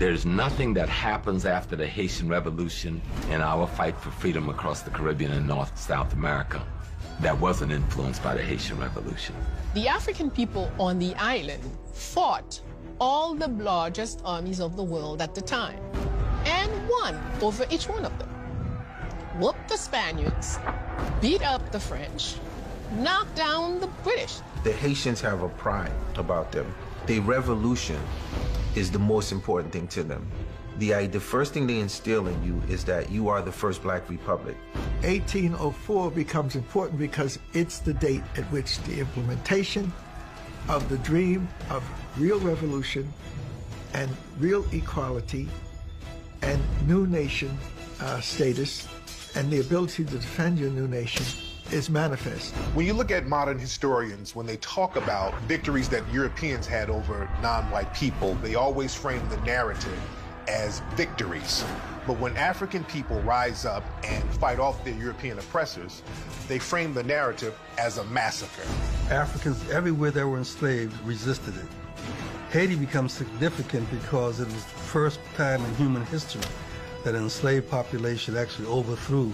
There's nothing that happens after the Haitian Revolution in our fight for freedom across the Caribbean and North South America that wasn't influenced by the Haitian Revolution. The African people on the island fought all the largest armies of the world at the time and won over each one of them. Whooped the Spaniards, beat up the French, knocked down the British. The Haitians have a pride about them. The revolution is the most important thing to them. The first thing they instill in you is that you are the first black republic. 1804 becomes important because it's the date at which the implementation of the dream of real revolution and real equality and new nation status and the ability to defend your new nation is manifest. When you look at modern historians, when they talk about victories that Europeans had over non-white people, they always frame the narrative as victories. But when African people rise up and fight off their European oppressors, they frame the narrative as a massacre. Africans everywhere that were enslaved resisted it. Haiti becomes significant because it was the first time in human history that an enslaved population actually overthrew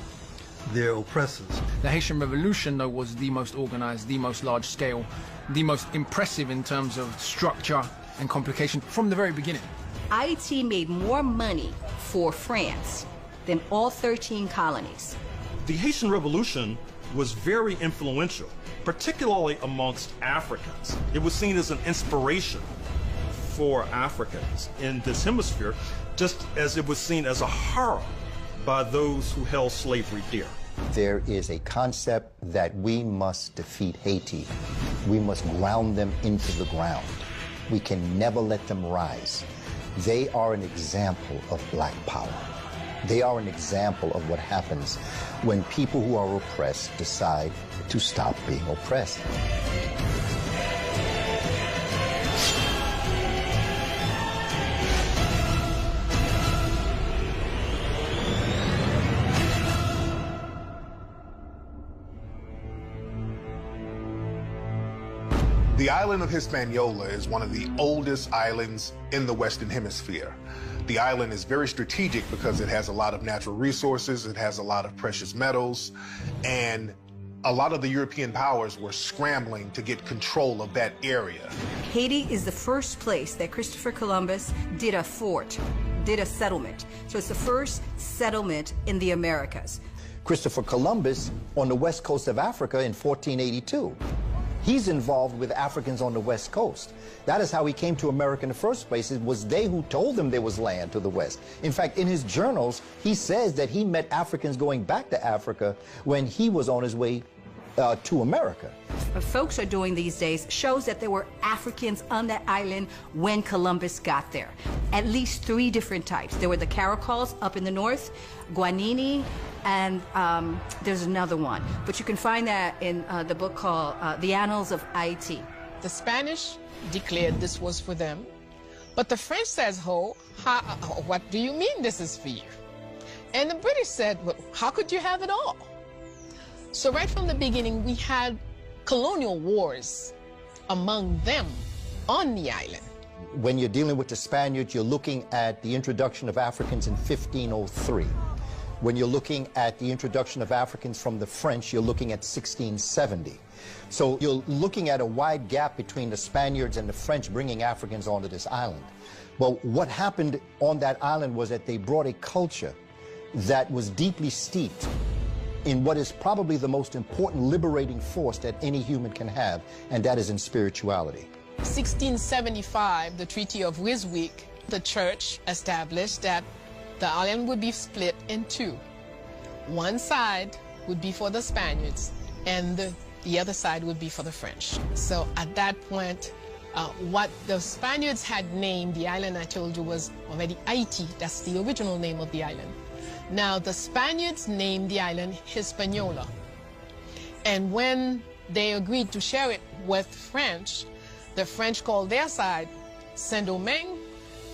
their oppressors. The Haitian Revolution, though, was the most organized, the most large-scale, the most impressive in terms of structure and complication from the very beginning. Haiti made more money for France than all 13 colonies. The Haitian Revolution was very influential, particularly amongst Africans. It was seen as an inspiration for Africans in this hemisphere, just as it was seen as a horror by those who held slavery dear. There is a concept that we must defeat Haiti. We must ground them into the ground. We can never let them rise. They are an example of black power. They are an example of what happens when people who are oppressed decide to stop being oppressed. The island of Hispaniola is one of the oldest islands in the Western Hemisphere. The island is very strategic because it has a lot of natural resources, it has a lot of precious metals, and a lot of the European powers were scrambling to get control of that area. Haiti is the first place that Christopher Columbus did a fort, did a settlement. So it's the first settlement in the Americas. Christopher Columbus on the west coast of Africa in 1482. He's involved with Africans on the West Coast. That is how he came to America in the first place. It was they who told him there was land to the west. In fact, in his journals, he says that he met Africans going back to Africa when he was on his way to America. What folks are doing these days shows that there were Africans on that island when Columbus got there. At least 3 different types. There were the Caracoles up in the north, Guanini, and there's another one. But you can find that in the book called The Annals of Haiti. The Spanish declared this was for them, but the French says, what do you mean this is for you? And the British said, well, how could you have it all? So right from the beginning, we had colonial wars among them on the island. When you're dealing with the Spaniards, you're looking at the introduction of Africans in 1503. When you're looking at the introduction of Africans from the French, you're looking at 1670. So you're looking at a wide gap between the Spaniards and the French bringing Africans onto this island. But what happened on that island was that they brought a culture that was deeply steeped in what is probably the most important liberating force that any human can have, and that is in spirituality. 1675, the Treaty of Ryswick, the church established that the island would be split in 2. One side would be for the Spaniards, and the other side would be for the French. So at that point, what the Spaniards had named the island, I told you, was already Haiti. That's the original name of the island. Now, the Spaniards named the island Hispaniola. And when they agreed to share it with French, the French called their side Saint-Domingue,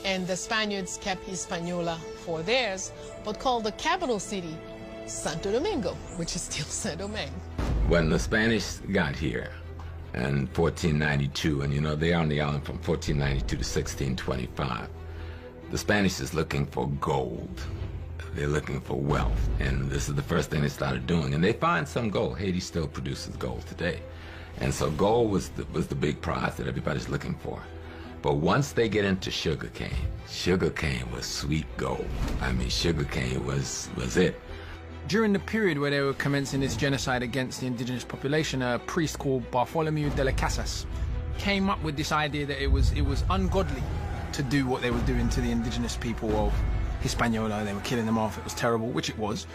and the Spaniards kept Hispaniola for theirs, but called the capital city Santo Domingo, which is still Saint-Domingue. When the Spanish got here in 1492, and you know, they are on the island from 1492 to 1625, The Spanish is looking for gold. They're looking for wealth, and this is the first thing they started doing. And they find some gold. Haiti still produces gold today. And so gold was the big prize that everybody's looking for. But once they get into sugarcane was sweet gold. I mean, sugarcane was it. During the period where they were commencing this genocide against the indigenous population, a priest called Bartholomew de las Casas came up with this idea that it was ungodly to do what they were doing to the indigenous people of Hispaniola. They were killing them off. It was terrible, which it was,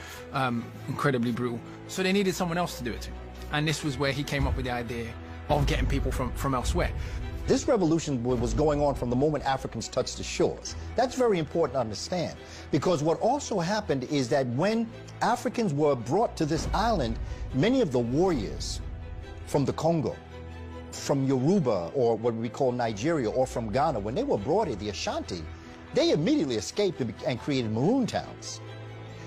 incredibly brutal. So they needed someone else to do it to. And this was where he came up with the idea of getting people from elsewhere. This revolution was going on from the moment Africans touched the shores. That's very important to understand, because what also happened is that when Africans were brought to this island, many of the warriors from the Congo, from Yoruba, or what we call Nigeria, or from Ghana, when they were brought here, the Ashanti, they immediately escaped and created maroon towns.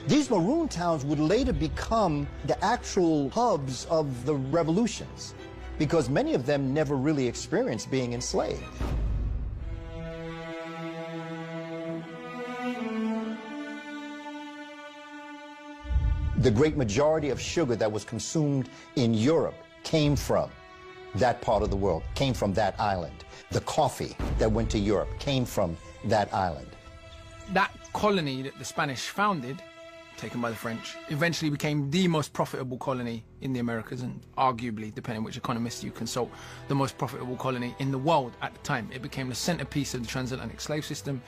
These maroon towns would later become the actual hubs of the revolutions, because many of them never really experienced being enslaved. The great majority of sugar that was consumed in Europe came from that part of the world, came from that island. The coffee that went to Europe came from that island. That colony that the Spanish founded, taken by the French, eventually became the most profitable colony in the Americas, and arguably, depending on which economist you consult, the most profitable colony in the world at the time. It became the centerpiece of the transatlantic slave system.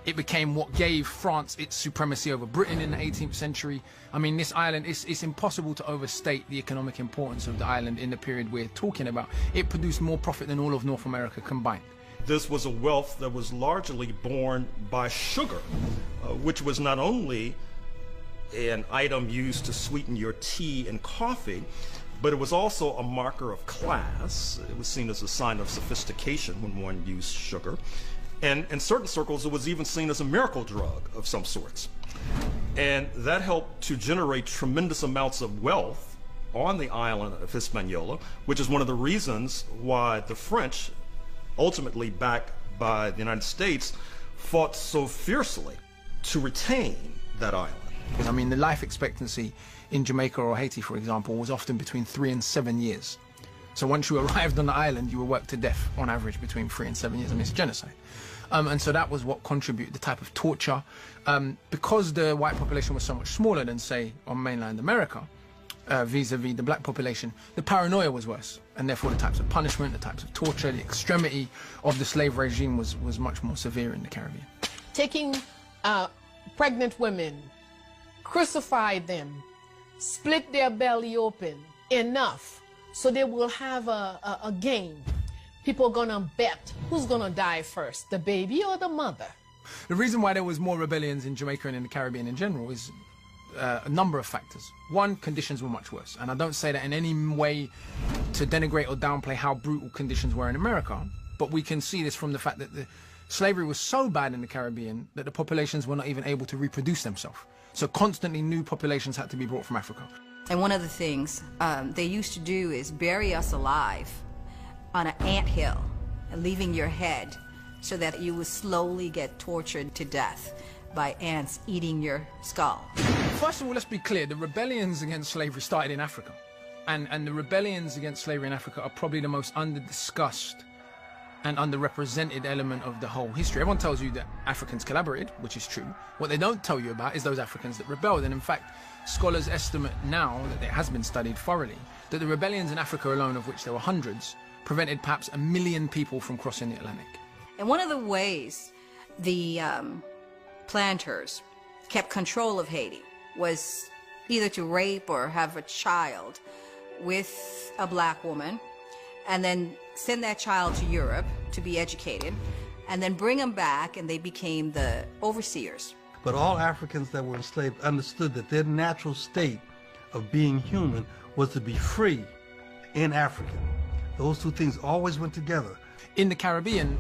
It became what gave France its supremacy over Britain in the 18th century. I mean, this island, it's impossible to overstate the economic importance of the island in the period we're talking about. It produced more profit than all of North America combined. This was a wealth that was largely borne by sugar, which was not only an item used to sweeten your tea and coffee, but it was also a marker of class. It was seen as a sign of sophistication when one used sugar. And in certain circles, it was even seen as a miracle drug of some sorts. And that helped to generate tremendous amounts of wealth on the island of Hispaniola, which is one of the reasons why the French, ultimately backed by the United States, fought so fiercely to retain that island. I mean, the life expectancy in Jamaica or Haiti, for example, was often between 3 and 7 years. So once you arrived on the island, you were worked to death on average between 3 and 7 years. I mean, it's genocide. And so that was what contributed, the type of torture. Because the white population was so much smaller than, say, on mainland America, vis-a-vis the black population, the paranoia was worse. And therefore the types of punishment, the types of torture, the extremity of the slave regime was much more severe in the Caribbean. Taking pregnant women, crucify them, split their belly open enough so they will have a game. People are gonna bet who's gonna die first, the baby or the mother. The reason why there was more rebellions in Jamaica and in the Caribbean in general is a number of factors. One, conditions were much worse. And I don't say that in any way to denigrate or downplay how brutal conditions were in America, but we can see this from the fact that the slavery was so bad in the Caribbean that the populations were not even able to reproduce themselves. So constantly new populations had to be brought from Africa. And one of the things they used to do is bury us alive on an anthill, leaving your head so that you would slowly get tortured to death by ants eating your skull. First of all, let's be clear, the rebellions against slavery started in Africa. And the rebellions against slavery in Africa are probably the most under-discussed and underrepresented element of the whole history. Everyone tells you that Africans collaborated, which is true. What they don't tell you about is those Africans that rebelled. And in fact, scholars estimate now, that it has been studied thoroughly, that the rebellions in Africa alone, of which there were hundreds, prevented perhaps 1 million people from crossing the Atlantic. And one of the ways the planters kept control of Haiti was either to rape or have a child with a black woman, and then send that child to Europe to be educated, and then bring them back, and they became the overseers. But all Africans that were enslaved understood that their natural state of being human was to be free in Africa. Those two things always went together. In the Caribbean,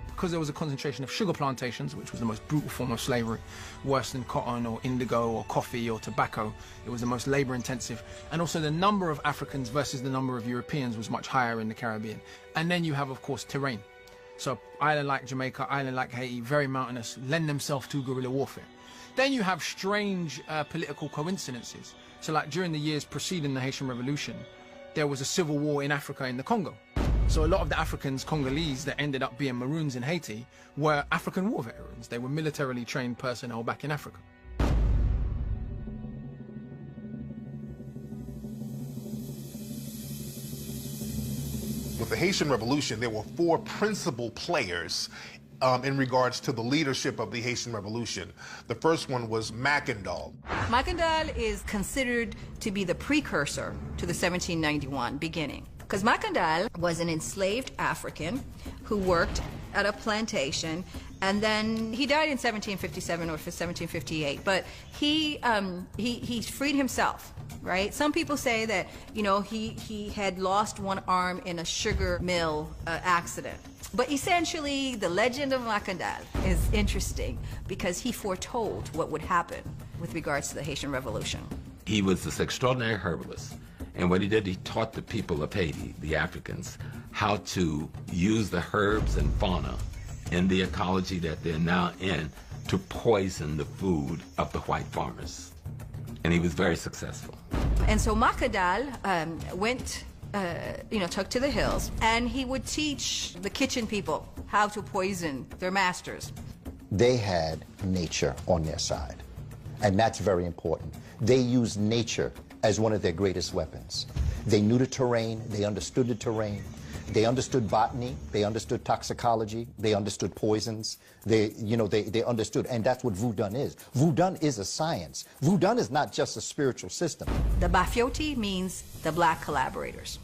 because there was a concentration of sugar plantations, which was the most brutal form of slavery, worse than cotton or indigo or coffee or tobacco, it was the most labor intensive. And also the number of Africans versus the number of Europeans was much higher in the Caribbean. And then you have, of course, terrain. So island like Jamaica, island like Haiti, very mountainous, lend themselves to guerrilla warfare. Then you have strange political coincidences. So like during the years preceding the Haitian Revolution, there was a civil war in Africa in the Congo. So a lot of the Africans, Congolese, that ended up being Maroons in Haiti were African war veterans. They were militarily trained personnel back in Africa. With the Haitian Revolution, there were 4 principal players in regards to the leadership of the Haitian Revolution. The first one was Makandal. Makandal is considered to be the precursor to the 1791 beginning, because Makandal was an enslaved African who worked at a plantation, and then he died in 1757 or 1758, but he freed himself. Right? Some people say that, you know, he had lost one arm in a sugar mill accident. But essentially, the legend of Makandal is interesting because he foretold what would happen with regards to the Haitian Revolution. He was this extraordinary herbalist. And what he did, he taught the people of Haiti, the Africans, how to use the herbs and fauna in the ecology that they're now in to poison the food of the white farmers. And he was very successful. And so Makandal went, took to the hills, and he would teach the kitchen people how to poison their masters. They had nature on their side, and that's very important. They used nature as one of their greatest weapons. They knew the terrain, they understood the terrain, they understood botany, they understood toxicology, they understood poisons, they understood, and that's what Voodoo is. Voodoo is a science. Voodoo is not just a spiritual system. The Bafioti means the black collaborators.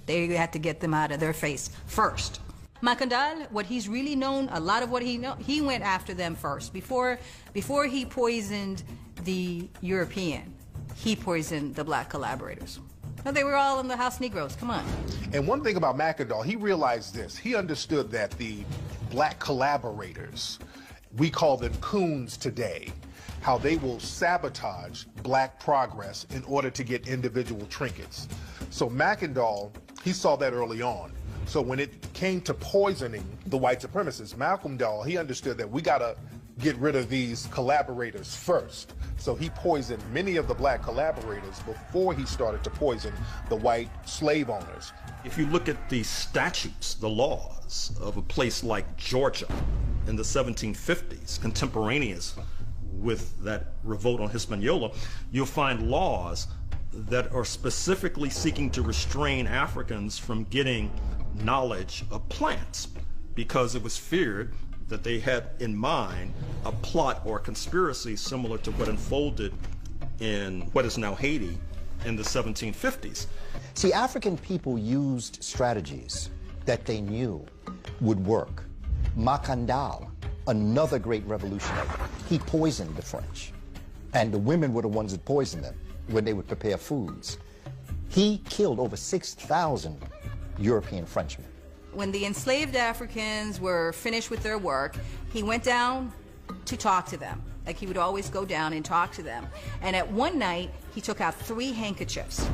They had to get them out of their face first. Makandal, what he's really known, a lot of what he went after them first. Before he poisoned the European, he poisoned the black collaborators. No, they were all in the house Negroes, come on. And one thing about Makandal, he realized this. He understood that the black collaborators, we call them coons today, how they will sabotage black progress in order to get individual trinkets. So Makandal, he saw that early on. So when it came to poisoning the white supremacists, Makandal, he understood that we gotta get rid of these collaborators first. So he poisoned many of the black collaborators before he started to poison the white slave owners. If you look at the statutes, the laws of a place like Georgia in the 1750s, contemporaneous with that revolt on Hispaniola, you'll find laws that are specifically seeking to restrain Africans from getting knowledge of plants because it was feared that they had in mind a plot or a conspiracy similar to what unfolded in what is now Haiti in the 1750s. See, African people used strategies that they knew would work. Makandal, another great revolutionary, he poisoned the French. And the women were the ones that poisoned them when they would prepare foods. He killed over 6,000 European Frenchmen. When the enslaved Africans were finished with their work, he went down to talk to them. Like he would always go down and talk to them. And at one night, he took out 3 handkerchiefs.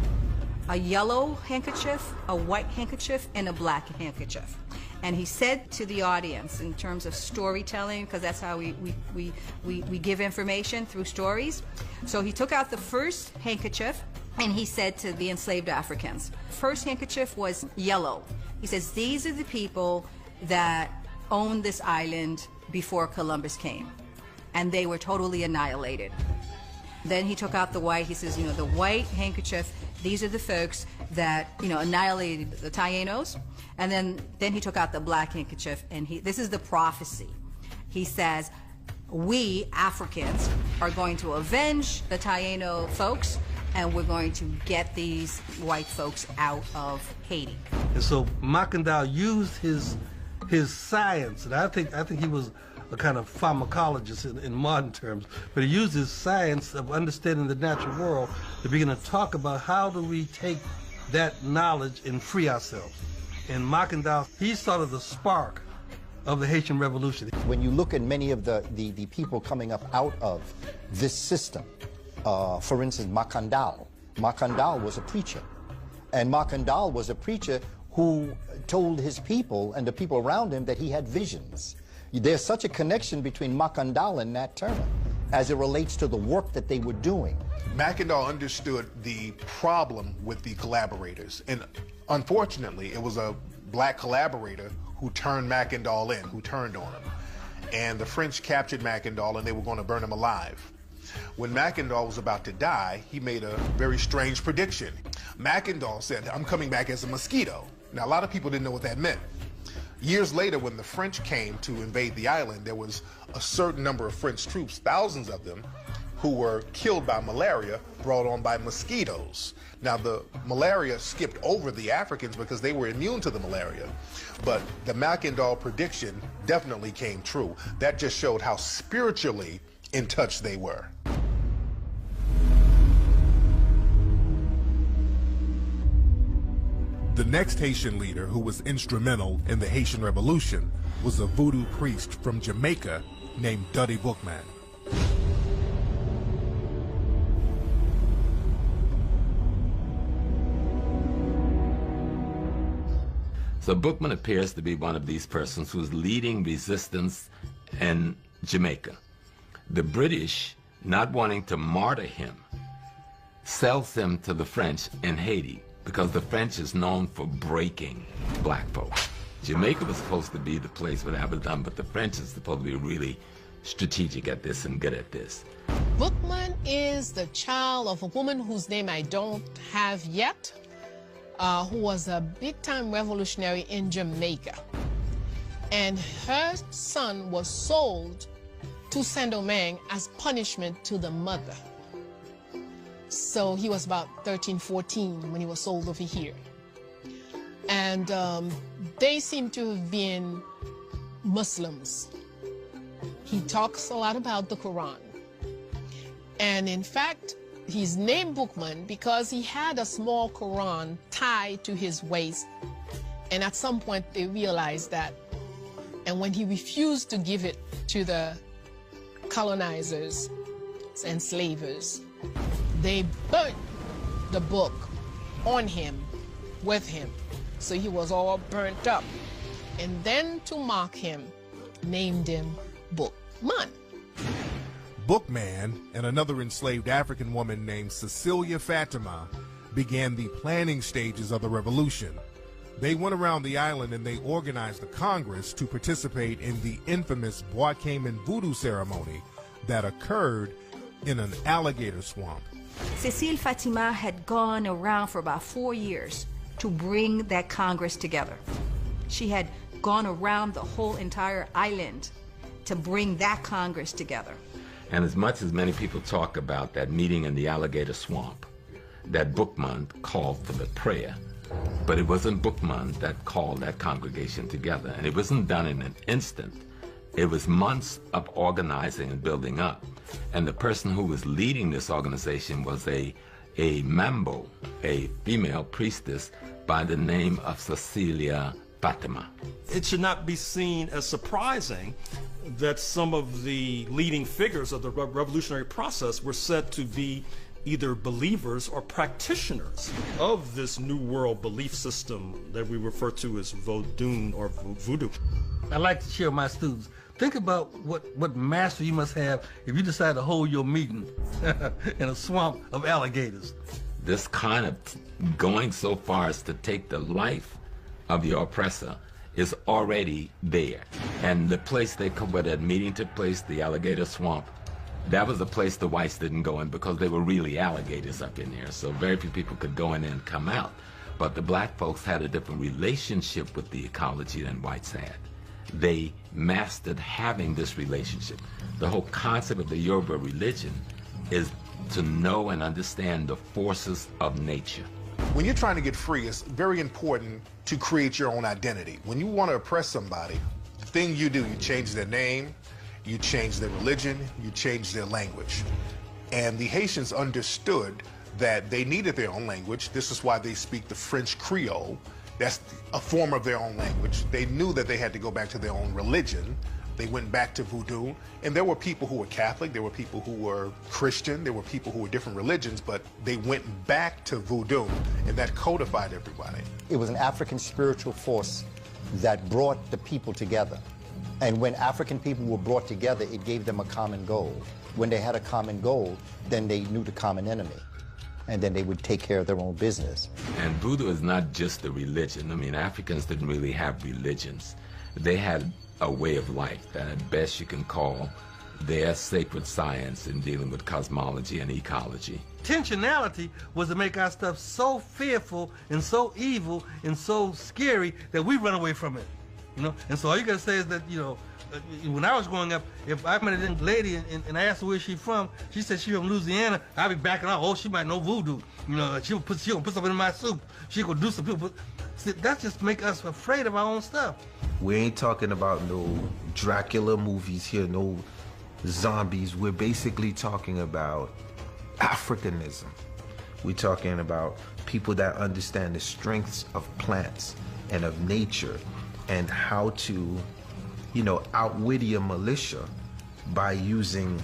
A yellow handkerchief, a white handkerchief, and a black handkerchief. And he said to the audience, in terms of storytelling, because that's how we give information through stories. So he took out the first handkerchief, and he said to the enslaved Africans, first handkerchief was yellow. He says, these are the people that owned this island before Columbus came. And they were totally annihilated. Then he took out the white. He says, the white handkerchief, these are the folks that, annihilated the Tainos. And then he took out the black handkerchief, and this is the prophecy. He says, we, Africans, are going to avenge the Taino folks, and we're going to get these white folks out of Haiti. And so Makandal used his science, and I think he was a kind of pharmacologist in modern terms, but he used his science of understanding the natural world to begin to talk about how do we take that knowledge and free ourselves. And Makandal, he's sort of the spark of the Haitian Revolution. When you look at many of the people coming up out of this system, for instance, Makandal was a preacher. And Makandal was a preacher who told his people and the people around him that he had visions. There's such a connection between Makandal and Nat Turner as it relates to the work that they were doing. Makandal understood the problem with the collaborators, and unfortunately, it was a black collaborator who turned Makandal in, who turned on him. And the French captured Makandal, and they were going to burn him alive. When Makandal was about to die, he made a very strange prediction. Makandal said, "I'm coming back as a mosquito." Now, a lot of people didn't know what that meant. Years later, when the French came to invade the island, there was a certain number of French troops, thousands of them, who were killed by malaria brought on by mosquitoes. Now, the malaria skipped over the Africans because they were immune to the malaria. But the Makandal prediction definitely came true. That just showed how spiritually in touch they were. The next Haitian leader who was instrumental in the Haitian Revolution was a voodoo priest from Jamaica named Duddy Bookman. So Bookman appears to be one of these persons who's leading resistance in Jamaica. The British, not wanting to martyr him, sells him to the French in Haiti, because the French is known for breaking black folks. Jamaica was supposed to be the place where that was done, but the French is supposed to be really strategic at this and good at this. Bookman is the child of a woman whose name I don't have yet, who was a big-time revolutionary in Jamaica. And her son was sold to Saint-Domingue as punishment to the mother. So he was about 13, 14 when he was sold over here. And they seem to have been Muslims. He talks a lot about the Quran. And in fact, he's named Bookman because he had a small Quran tied to his waist. And at some point they realized that. And when he refused to give it to the colonizers and slavers, they burnt the book on him, with him. So he was all burnt up. And then to mock him, named him Bookman. Bookman and another enslaved African woman named Cecilia Fatima began the planning stages of the revolution. They went around the island and they organized a Congress to participate in the infamous Bois-Cayman voodoo ceremony that occurred in an alligator swamp. Cecilia Fatima had gone around for about 4 years to bring that Congress together. She had gone around the whole entire island to bring that Congress together. And as much as many people talk about that meeting in the alligator swamp, that Bookman called for the prayer, but it wasn't Bookman that called that congregation together. And it wasn't done in an instant. It was months of organizing and building up. And the person who was leading this organization was a mambo, a female priestess by the name of Cecilia Fatima. It should not be seen as surprising that some of the leading figures of the revolutionary process were said to be either believers or practitioners of this New World belief system that we refer to as Vodun or Voodoo. I like to share with my students. Think about what mastery you must have if you decide to hold your meeting in a swamp of alligators. This kind of going so far as to take the life of your oppressor is already there. And the place where that meeting took place, the alligator swamp, that was a place the whites didn't go in because they were really alligators up in there. So very few people could go in and come out. But the black folks had a different relationship with the ecology than whites had. They mastered having this relationship. The whole concept of the Yoruba religion is to know and understand the forces of nature. When you're trying to get free, it's very important to create your own identity. When you want to oppress somebody, the thing you do, you change their name, you change their religion, you change their language. And the Haitians understood that they needed their own language. This is why they speak the French Creole. That's a form of their own language. They knew that they had to go back to their own religion, They went back to voodoo, and there were people who were Catholic, there were people who were Christian, there were people who were different religions, but they went back to voodoo, and that codified everybody. It was an African spiritual force that brought the people together. And when African people were brought together, it gave them a common goal. When they had a common goal, then they knew the common enemy, and then they would take care of their own business. And voodoo is not just a religion. I mean, Africans didn't really have religions. They had a way of life that at best you can call their sacred science in dealing with cosmology and ecology. Intentionality was to make our stuff so fearful and so evil and so scary that we run away from it, you know? And so all you gotta say is that, you know, when I was growing up, if I met a young lady and I asked her where she's from, she said she's from Louisiana, I'd be backing out. Oh, she might know voodoo. You know, she gonna put something in my soup. She gonna do some people. See, that just make us afraid of our own stuff. We ain't talking about no Dracula movies here, no zombies. We're basically talking about Africanism. We're talking about people that understand the strengths of plants and of nature and how to, you know, outwitty a militia by using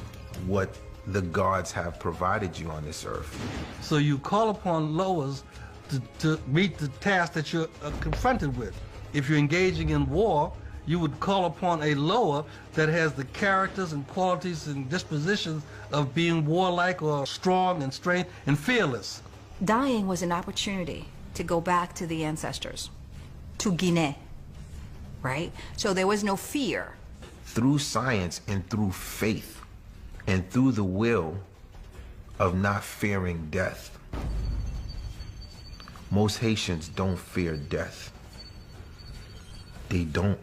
what the gods have provided you on this earth. So you call upon lowers to meet the task that you're confronted with. If you're engaging in war, you would call upon a lower that has the characters and qualities and dispositions of being warlike or strong and strength and fearless. Dying was an opportunity to go back to the ancestors, to Guinea, right? So there was no fear. Through science and through faith and through the will of not fearing death. Most Haitians don't fear death. They don't.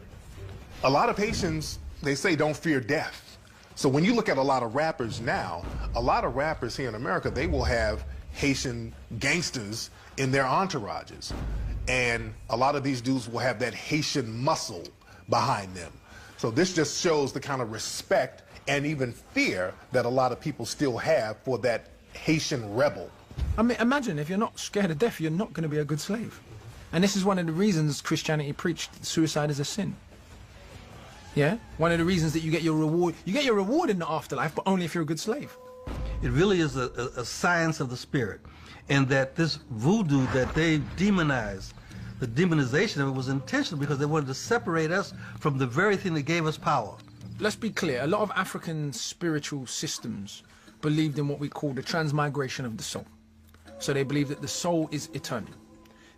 A lot of Haitians, they say, don't fear death. So when you look at a lot of rappers now, a lot of rappers here in America, they will have Haitian gangsters in their entourages. And a lot of these dudes will have that Haitian muscle behind them. So this just shows the kind of respect and even fear that a lot of people still have for that Haitian rebel. I mean, imagine if you're not scared of death, you're not going to be a good slave. And this is one of the reasons Christianity preached that suicide is a sin. Yeah? One of the reasons that you get your reward. You get your reward in the afterlife, but only if you're a good slave. It really is a science of the spirit. And that this voodoo that they demonized, the demonization of it was intentional because they wanted to separate us from the very thing that gave us power. Let's be clear, a lot of African spiritual systems believed in what we call the transmigration of the soul. So they believe that the soul is eternal.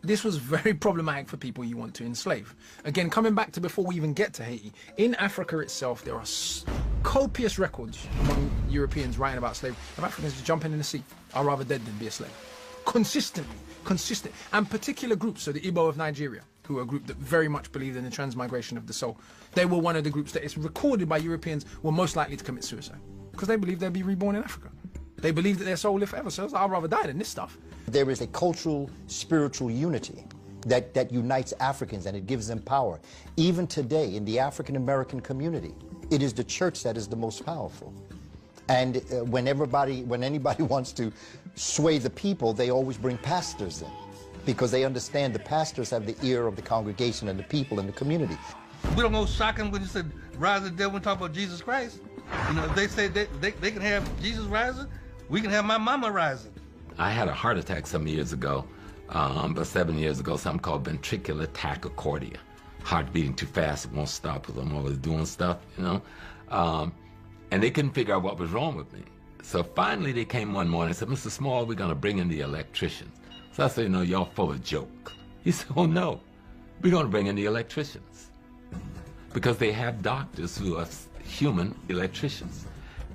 This was very problematic for people you want to enslave. Again, coming back to before we even get to Haiti, in Africa itself, there are copious records among Europeans writing about slavery of Africans just jumping in the sea. I'd rather dead than be a slave. Consistently, consistent. And particular groups, so the Igbo of Nigeria, who are a group that very much believed in the transmigration of the soul, they were one of the groups that is recorded by Europeans were most likely to commit suicide because they believed they'd be reborn in Africa. They believed that their soul lived forever, so I'd rather die than this stuff. There is a cultural, spiritual unity that unites Africans and it gives them power. Even today in the African American community, it is the church that is the most powerful. And when anybody wants to sway the people, they always bring pastors in because they understand the pastors have the ear of the congregation and the people in the community. We don't go shocking when you said rise of the dead when we talk about Jesus Christ. You know, if they say they can have Jesus rising, we can have my mama rising. I had a heart attack some years ago, about 7 years ago, something called ventricular tachycardia. Heart beating too fast, it won't stop because I'm always doing stuff, you know. And they couldn't figure out what was wrong with me. So finally they came one morning and said, Mr. Small, we're gonna bring in the electricians. So I said, you know, y'all full of joke. He said, oh no, we're gonna bring in the electricians. Because they have doctors who are human electricians.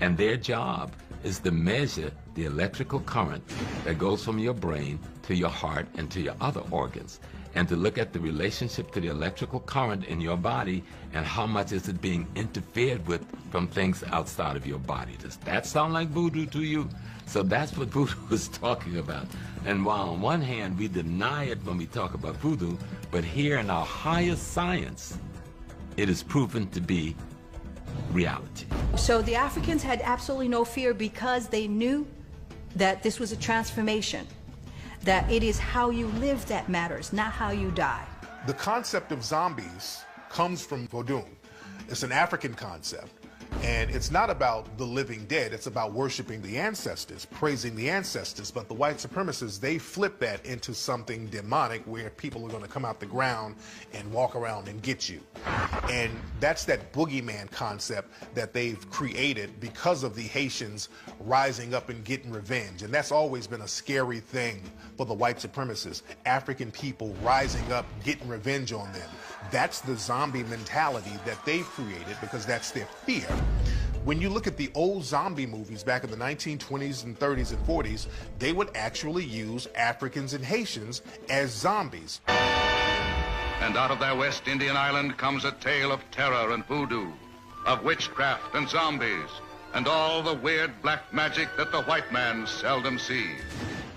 And their job is to measure the electrical current that goes from your brain to your heart and to your other organs, and to look at the relationship to the electrical current in your body and how much is it being interfered with from things outside of your body. Does that sound like voodoo to you? So that's what voodoo is talking about. And while on one hand we deny it when we talk about voodoo, but here in our highest science, it is proven to be reality. So the Africans had absolutely no fear because they knew that this was a transformation, that it is how you live that matters, not how you die. The concept of zombies comes from voodoo. It's an African concept. And it's not about the living dead, it's about worshiping the ancestors, praising the ancestors. But the white supremacists, they flip that into something demonic where people are going to come out the ground and walk around and get you. And that's that boogeyman concept that they've created because of the Haitians rising up and getting revenge. And that's always been a scary thing for the white supremacists. African people rising up, getting revenge on them. That's the zombie mentality that they've created because that's their fear. When you look at the old zombie movies back in the 1920s and 30s and 40s, they would actually use Africans and Haitians as zombies. And out of their West Indian island comes a tale of terror and voodoo, of witchcraft and zombies, and all the weird black magic that the white man seldom sees.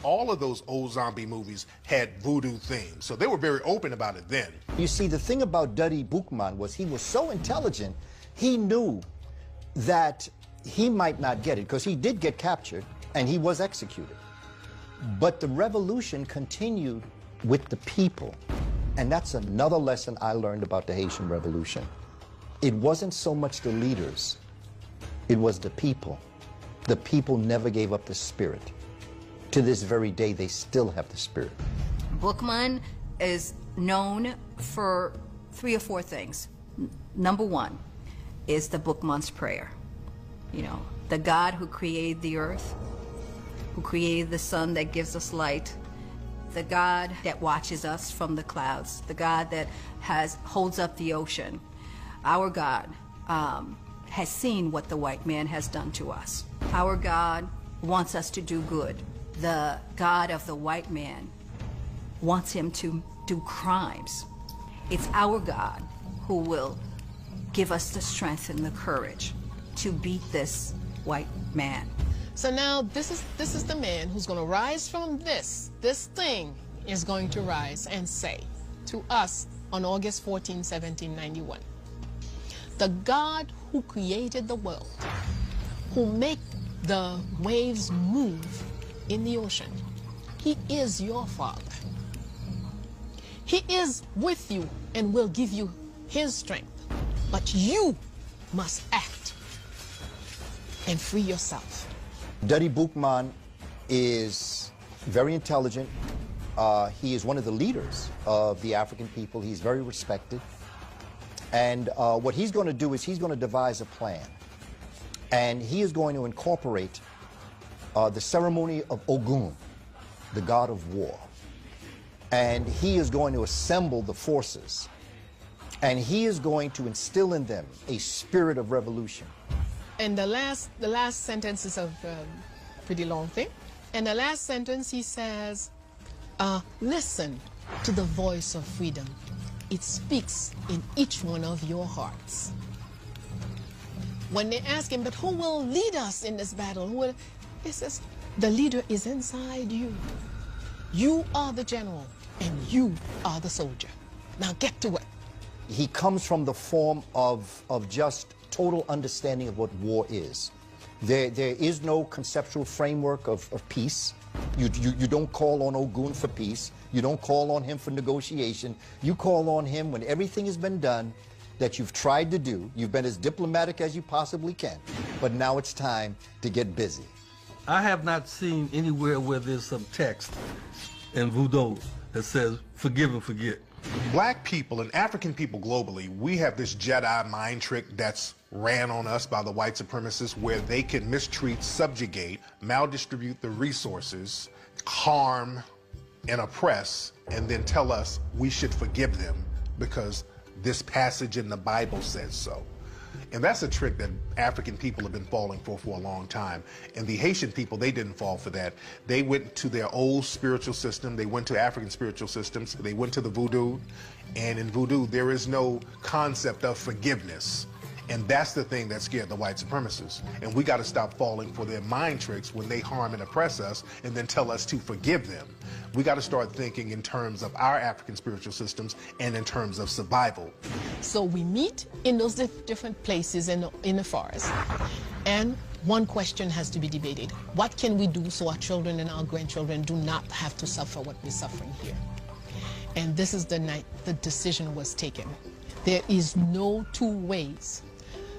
All of those old zombie movies had voodoo themes, so they were very open about it then. You see, the thing about Duddy bookman was he was so intelligent, he knew that he might not get it, because he did get captured and he was executed. But the revolution continued with the people. And that's another lesson I learned about the Haitian Revolution. It wasn't so much the leaders, it was the people. The people never gave up the spirit. To this very day, they still have the spirit. Bookman is known for 3 or 4 things. Number 1 is the bookman's prayer. You know, the God who created the earth, who created the sun that gives us light, the God that watches us from the clouds, the God that holds up the ocean. Our God has seen what the white man has done to us. Our God wants us to do good. The God of the white man wants him to do crimes. It's our God who will give us the strength and the courage to beat this white man. So now this is the man who's going to rise from this. This thing is going to rise and say to us on August 14, 1791, the God who created the world, who make the waves move in the ocean, he is your Father. He is with you and will give you his strength. But you must act and free yourself. Duddy bookman is very intelligent. He is one of the leaders of the African people. He's very respected. And what he's going to do is he's going to devise a plan. And he is going to incorporate the ceremony of Ogun, the god of war. And he is going to assemble the forces. And he is going to instill in them a spirit of revolution. And the last sentence is a pretty long thing. And the last sentence he says, listen to the voice of freedom. It speaks in each one of your hearts. When they ask him, but who will lead us in this battle? He says, the leader is inside you. You are the general, and you are the soldier. Now get to it. He comes from the form of just total understanding of what war is. There is no conceptual framework of peace. You don't call on Ogun for peace. You don't call on him for negotiation. You call on him when everything has been done that you've tried to do. You've been as diplomatic as you possibly can. But now it's time to get busy. I have not seen anywhere where there's some text in Voodoo that says, forgive and forget. Black people and African people globally, we have this Jedi mind trick that's ran on us by the white supremacists where they can mistreat, subjugate, maldistribute the resources, harm, and oppress, and then tell us we should forgive them because this passage in the Bible says so. And that's a trick that African people have been falling for a long time. And the Haitian people, they didn't fall for that. They went to their old spiritual system. They went to African spiritual systems. They went to the Voodoo. And in Voodoo, there is no concept of forgiveness. And that's the thing that scared the white supremacists. And we got to stop falling for their mind tricks when they harm and oppress us and then tell us to forgive them. We got to start thinking in terms of our African spiritual systems and in terms of survival. So we meet in those different places in the forest. And one question has to be debated. What can we do so our children and our grandchildren do not have to suffer what we're suffering here? And this is the night the decision was taken. There is no two ways.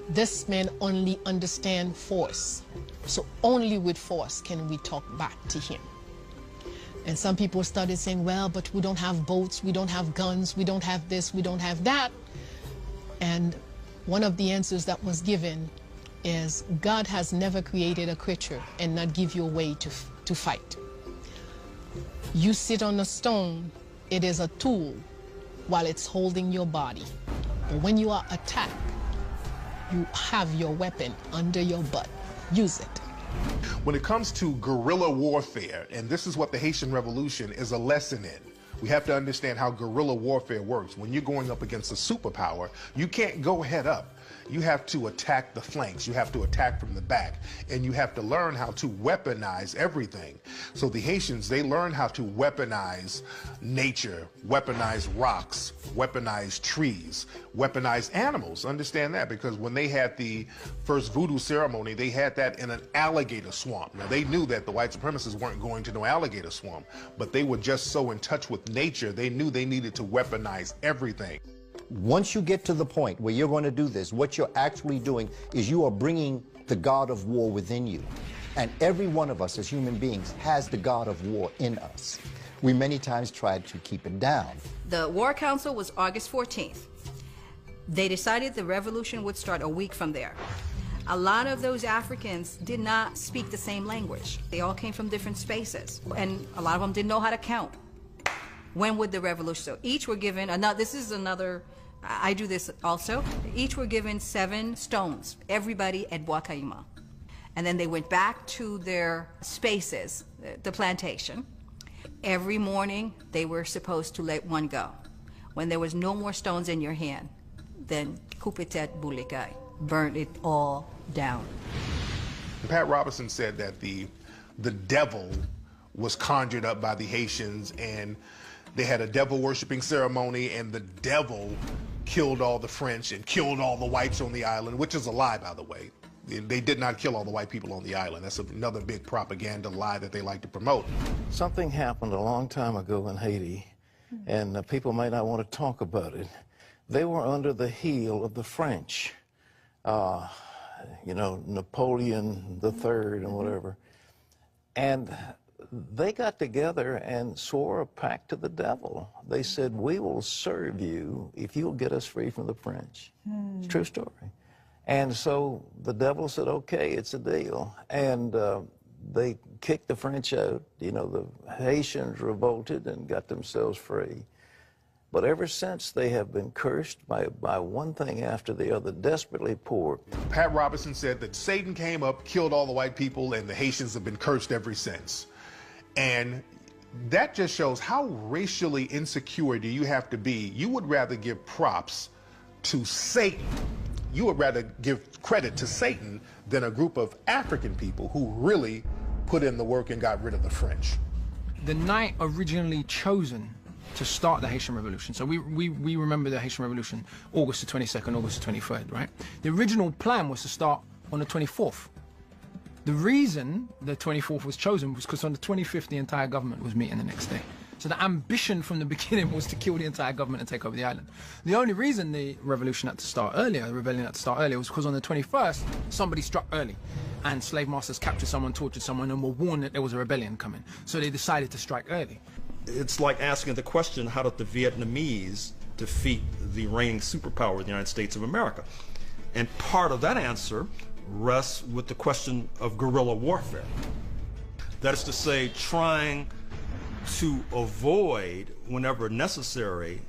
This man only understands force. So only with force can we talk back to him. And some people started saying, well, but we don't have boats, we don't have guns, we don't have this, we don't have that. And one of the answers that was given is God has never created a creature and not give you a way to fight. You sit on a stone, it is a tool while it's holding your body. But when you are attacked, you have your weapon under your butt. Use it. When it comes to guerrilla warfare, and this is what the Haitian Revolution is a lesson in, we have to understand how guerrilla warfare works. When you're going up against a superpower, you can't go head up. You have to attack the flanks. You have to attack from the back. And you have to learn how to weaponize everything. So the Haitians, they learned how to weaponize nature, weaponize rocks, weaponize trees, weaponize animals. Understand that, because when they had the first voodoo ceremony, they had that in an alligator swamp. Now, they knew that the white supremacists weren't going to no alligator swamp, but they were just so in touch with nature, they knew they needed to weaponize everything. Once you get to the point where you're going to do this, what you're actually doing is you are bringing the God of war within you. And every one of us as human beings has the God of war in us. We many times tried to keep it down. The War Council was August 14th. They decided the revolution would start a week from there. A lot of those Africans did not speak the same language. They all came from different spaces, and a lot of them didn't know how to count. When would the revolution? So each were given, this is another, I do this also, each were given 7 stones, everybody at Bois-Caïma. And then they went back to their spaces, the plantation. Every morning, they were supposed to let one go. When there was no more stones in your hand, then coupetet boulikai, burn it all down. Pat Robertson said that the devil was conjured up by the Haitians, and they had a devil-worshipping ceremony, and the devil killed all the French and killed all the whites on the island, which is a lie, by the way. They did not kill all the white people on the island. That's another big propaganda lie that they like to promote. Something happened a long time ago in Haiti, and people may not want to talk about it. They were under the heel of the French. You know, Napoleon III and whatever. And they got together and swore a pact to the devil. They said, we will serve you if you'll get us free from the French. It's a true story. And so the devil said, okay, it's a deal. And they kicked the French out. You know, the Haitians revolted and got themselves free. But ever since, they have been cursed by one thing after the other, desperately poor. Pat Robertson said that Satan came up, killed all the white people, and the Haitians have been cursed ever since. And that just shows how racially insecure do you have to be. You would rather give props to Satan. You would rather give credit to Satan than a group of African people who really put in the work and got rid of the French. The night originally chosen to start the Haitian Revolution, so we remember the Haitian Revolution, August the 22nd, August the 23rd, right? The original plan was to start on the 24th. The reason the 24th was chosen was because on the 25th, the entire government was meeting the next day. So the ambition from the beginning was to kill the entire government and take over the island. The only reason the revolution had to start earlier, the rebellion had to start earlier, was because on the 21st, somebody struck early. And slave masters captured someone, tortured someone, and were warned that there was a rebellion coming. So they decided to strike early. It's like asking the question, how did the Vietnamese defeat the reigning superpower of the United States of America? And part of that answer rests with the question of guerrilla warfare. That is to say, trying to avoid, whenever necessary,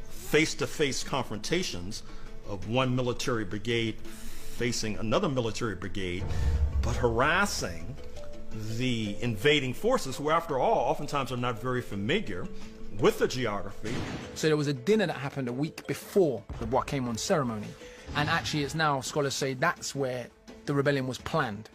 face-to-face confrontations of one military brigade facing another military brigade, but harassing the invading forces, who after all oftentimes are not very familiar with the geography. So there was a dinner that happened a week before the Bois-Caïma ceremony, and actually it's now, scholars say, that's where the rebellion was planned.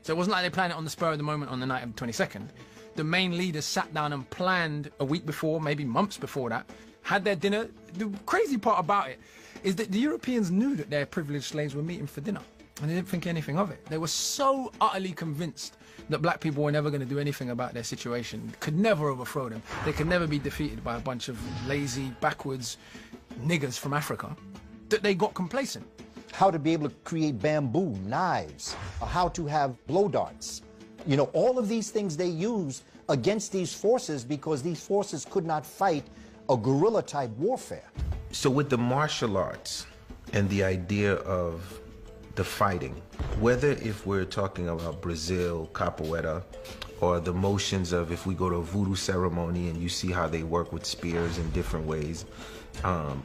So it wasn't like they planned it on the spur of the moment on the night of the 22nd. The main leaders sat down and planned a week before, maybe months before that, had their dinner. The crazy part about it is that the Europeans knew that their privileged slaves were meeting for dinner, and they didn't think anything of it. They were so utterly convinced that black people were never going to do anything about their situation, could never overthrow them. They could never be defeated by a bunch of lazy, backwards, niggers from Africa, that they got complacent. How to be able to create bamboo, knives, how to have blow darts. You know, all of these things they use against these forces because these forces could not fight a guerrilla type warfare. So with the martial arts and the idea of the fighting, whether if we're talking about Brazil, capoeira, or the motions of if we go to a voodoo ceremony and you see how they work with spears in different ways,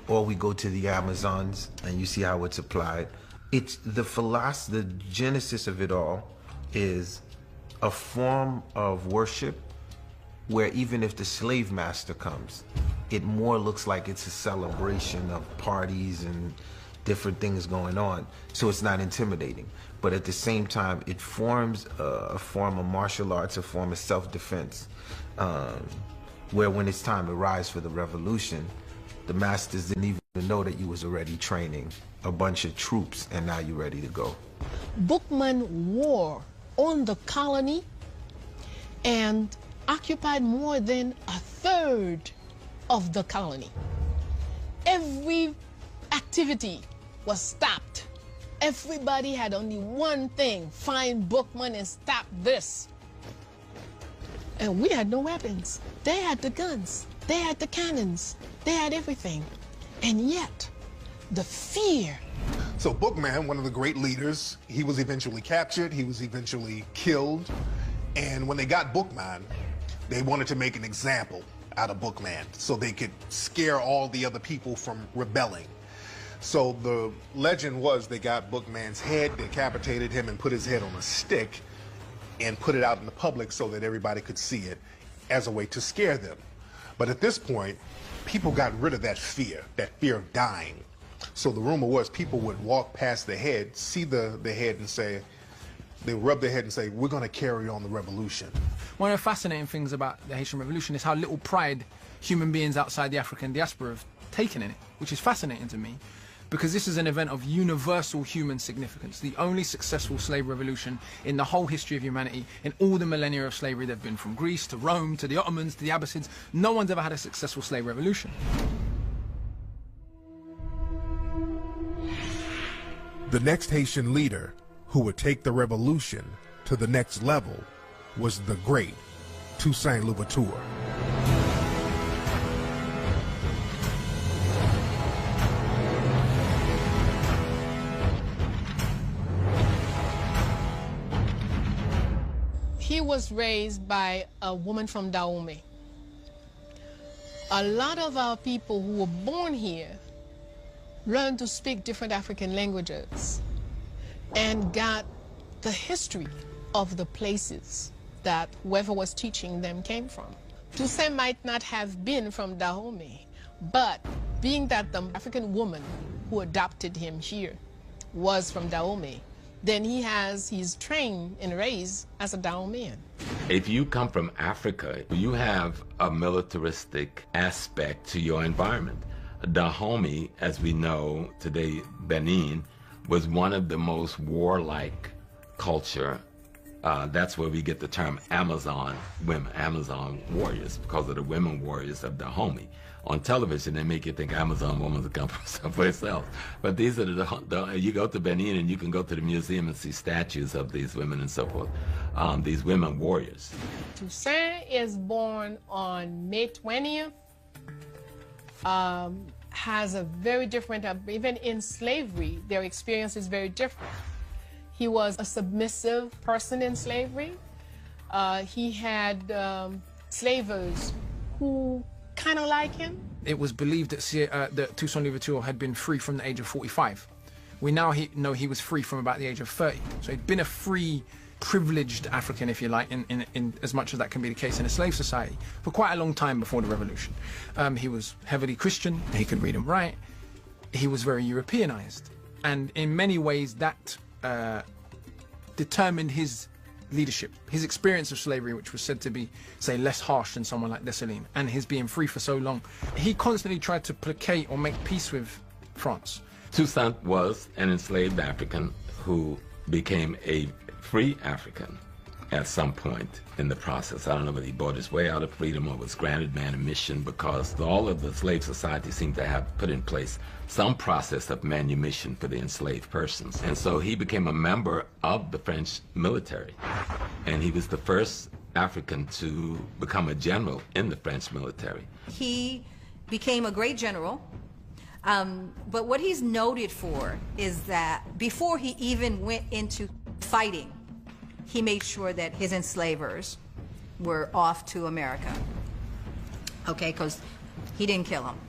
or we go to the Amazons and you see how it's applied. It's the philosophy, the genesis of it all is a form of worship where even if the slave master comes, it more looks like it's a celebration of parties and different things going on. So it's not intimidating. But at the same time, it forms a form of martial arts, a form of self-defense, where when it's time to rise for the revolution, the masters didn't even know that you was already training a bunch of troops and now you're ready to go. Bookman wore on the colony and occupied more than a third of the colony. Every activity was stopped. Everybody had only one thing: find Bookman and stop this. And we had no weapons. They had the guns. They had the cannons. They had everything. And yet, the fear. So Bookman, one of the great leaders, he was eventually captured. He was eventually killed. And when they got Bookman, they wanted to make an example out of Bookman so they could scare all the other people from rebelling. So the legend was they got Bookman's head, decapitated him, and put his head on a stick and put it out in the public so that everybody could see it as a way to scare them. But at this point, people got rid of that fear of dying. So the rumor was people would walk past the head, see the head and say, they would rub their head and say, we're going to carry on the revolution. One of the fascinating things about the Haitian Revolution is how little pride human beings outside the African diaspora have taken in it, which is fascinating to me, because this is an event of universal human significance, the only successful slave revolution in the whole history of humanity. In all the millennia of slavery, they've been from Greece to Rome to the Ottomans to the Abbasids. No one's ever had a successful slave revolution. The next Haitian leader who would take the revolution to the next level was the great Toussaint Louverture. He was raised by a woman from Dahomey. A lot of our people who were born here learned to speak different African languages and got the history of the places that whoever was teaching them came from. Toussaint might not have been from Dahomey, but being that the African woman who adopted him here was from Dahomey, then he's trained and raised as a Dahomean. If you come from Africa, you have a militaristic aspect to your environment. Dahomey, as we know today, Benin, was one of the most warlike culture. That's where we get the term Amazon women, Amazon warriors, because of the women warriors of Dahomey. On television, they make you think Amazon women come from someplace else. But these are you go to Benin and you can go to the museum and see statues of these women and so forth, these women warriors. Toussaint is born on May 20th, has a very different, even in slavery, their experience is very different. He was a submissive person in slavery. He had slavers who kind of like him. It was believed that Toussaint Louverture had been free from the age of 45. We now know he was free from about the age of 30. So he'd been a free, privileged African, if you like, in as much as that can be the case in a slave society, for quite a long time before the revolution. He was heavily Christian, he could read and write, he was very Europeanized, and in many ways that determined his leadership, his experience of slavery, which was said to be, say, less harsh than someone like Dessalines, and his being free for so long. He constantly tried to placate or make peace with France. Toussaint was an enslaved African who became a free African at some point in the process. I don't know whether he bought his way out of freedom or was granted manumission, because all of the slave societies seem to have put in place some process of manumission for the enslaved persons. And so he became a member of the French military, and he was the first African to become a general in the French military. He became a great general, but what he's noted for is that before he even went into fighting, he made sure that his enslavers were off to America, okay, because he didn't kill them.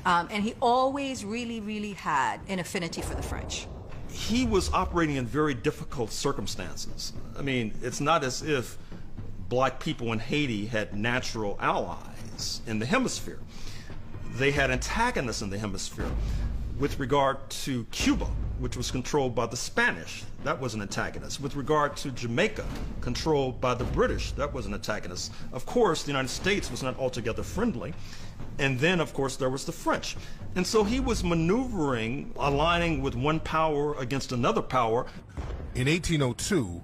And he always really had an affinity for the French. He was operating in very difficult circumstances. I mean, it's not as if black people in Haiti had natural allies in the hemisphere. They had antagonists in the hemisphere. With regard to Cuba, which was controlled by the Spanish, that was an antagonist. With regard to Jamaica, controlled by the British, that was an antagonist. Of course, the United States was not altogether friendly. And then, of course, there was the French. And so he was maneuvering, aligning with one power against another power. In 1802,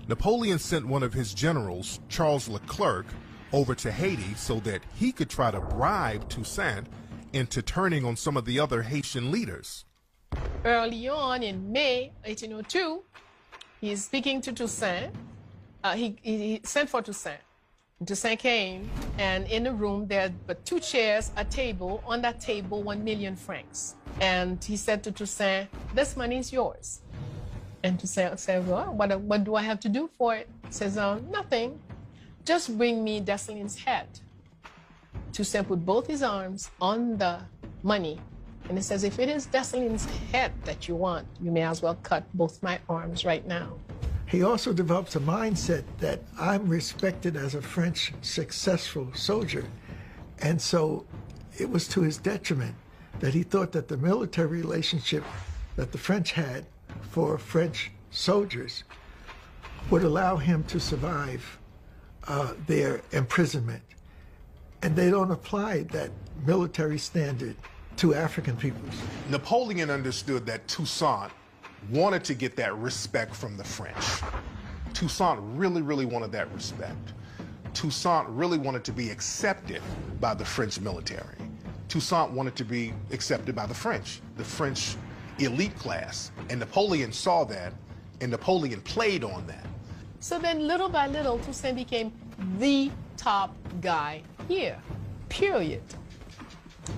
Napoleon sent one of his generals, Charles Leclerc, over to Haiti so that he could try to bribe Toussaint into turning on some of the other Haitian leaders. Early on in May 1802, he's speaking to Toussaint. He sent for Toussaint. Toussaint came, and in the room there were 2 chairs, a table. On that table, 1 million francs. And he said to Toussaint, "This money is yours." And Toussaint said, "Well, what do I have to do for it?" He says, "Nothing. Just bring me Dessalines' head." Toussaint put both his arms on the money, and he says, "If it is Dessalines' head that you want, you may as well cut both my arms right now." He also develops a mindset that I'm respected as a French successful soldier. And so it was to his detriment that he thought that the military relationship that the French had for French soldiers would allow him to survive their imprisonment. And they don't apply that military standard to African peoples. Napoleon understood that Toussaint wanted to get that respect from the French. Toussaint really wanted that respect. Toussaint really wanted to be accepted by the French military. Toussaint wanted to be accepted by the French elite class. And Napoleon saw that, and Napoleon played on that. So then little by little, Toussaint became the top guy here, period.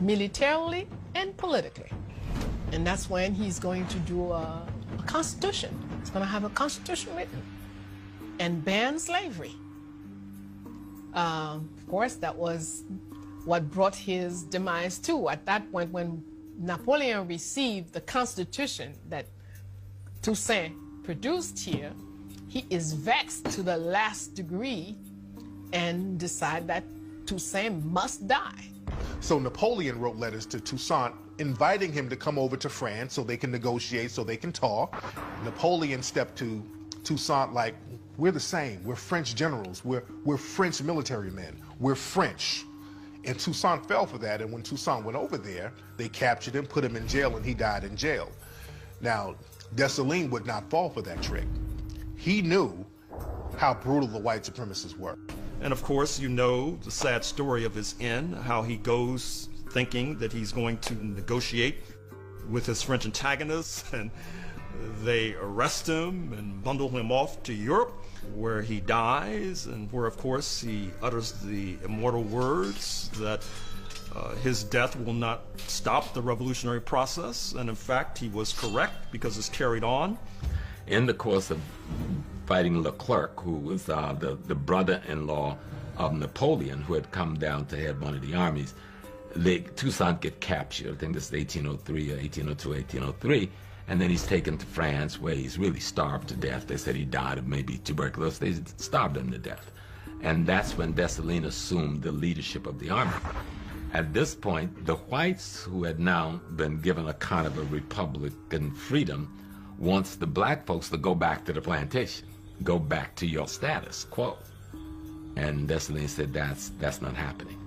Militarily and politically. And that's when he's going to do a constitution. He's going to have a constitution written and ban slavery. Of course, that was what brought his demise too. At that point, when Napoleon received the constitution that Toussaint produced here, he is vexed to the last degree and decide that Toussaint must die. So Napoleon wrote letters to Toussaint inviting him to come over to France so they can negotiate, so they can talk. Napoleon stepped to Toussaint like, "We're the same. We're French generals. We're French military men. We're French." And Toussaint fell for that, and when Toussaint went over there, they captured him, put him in jail, and he died in jail. Now, Dessalines would not fall for that trick. He knew how brutal the white supremacists were. And of course, you know the sad story of his end, how he goes thinking that he's going to negotiate with his French antagonists, and they arrest him and bundle him off to Europe, where he dies, and where, of course, he utters the immortal words that his death will not stop the revolutionary process. And in fact, he was correct, because it's carried on. In the course of fighting Leclerc, who was the brother-in-law of Napoleon, who had come down to head one of the armies, Toussaint get captured. I think this is 1803 or 1802, 1803. And then he's taken to France, where he's really starved to death. They said he died of maybe tuberculosis. They starved him to death. And that's when Dessalines assumed the leadership of the army. At this point, the whites, who had now been given a kind of a republican freedom, wants the black folks to go back to the plantation, go back to your status quo. And Dessalines said that's not happening.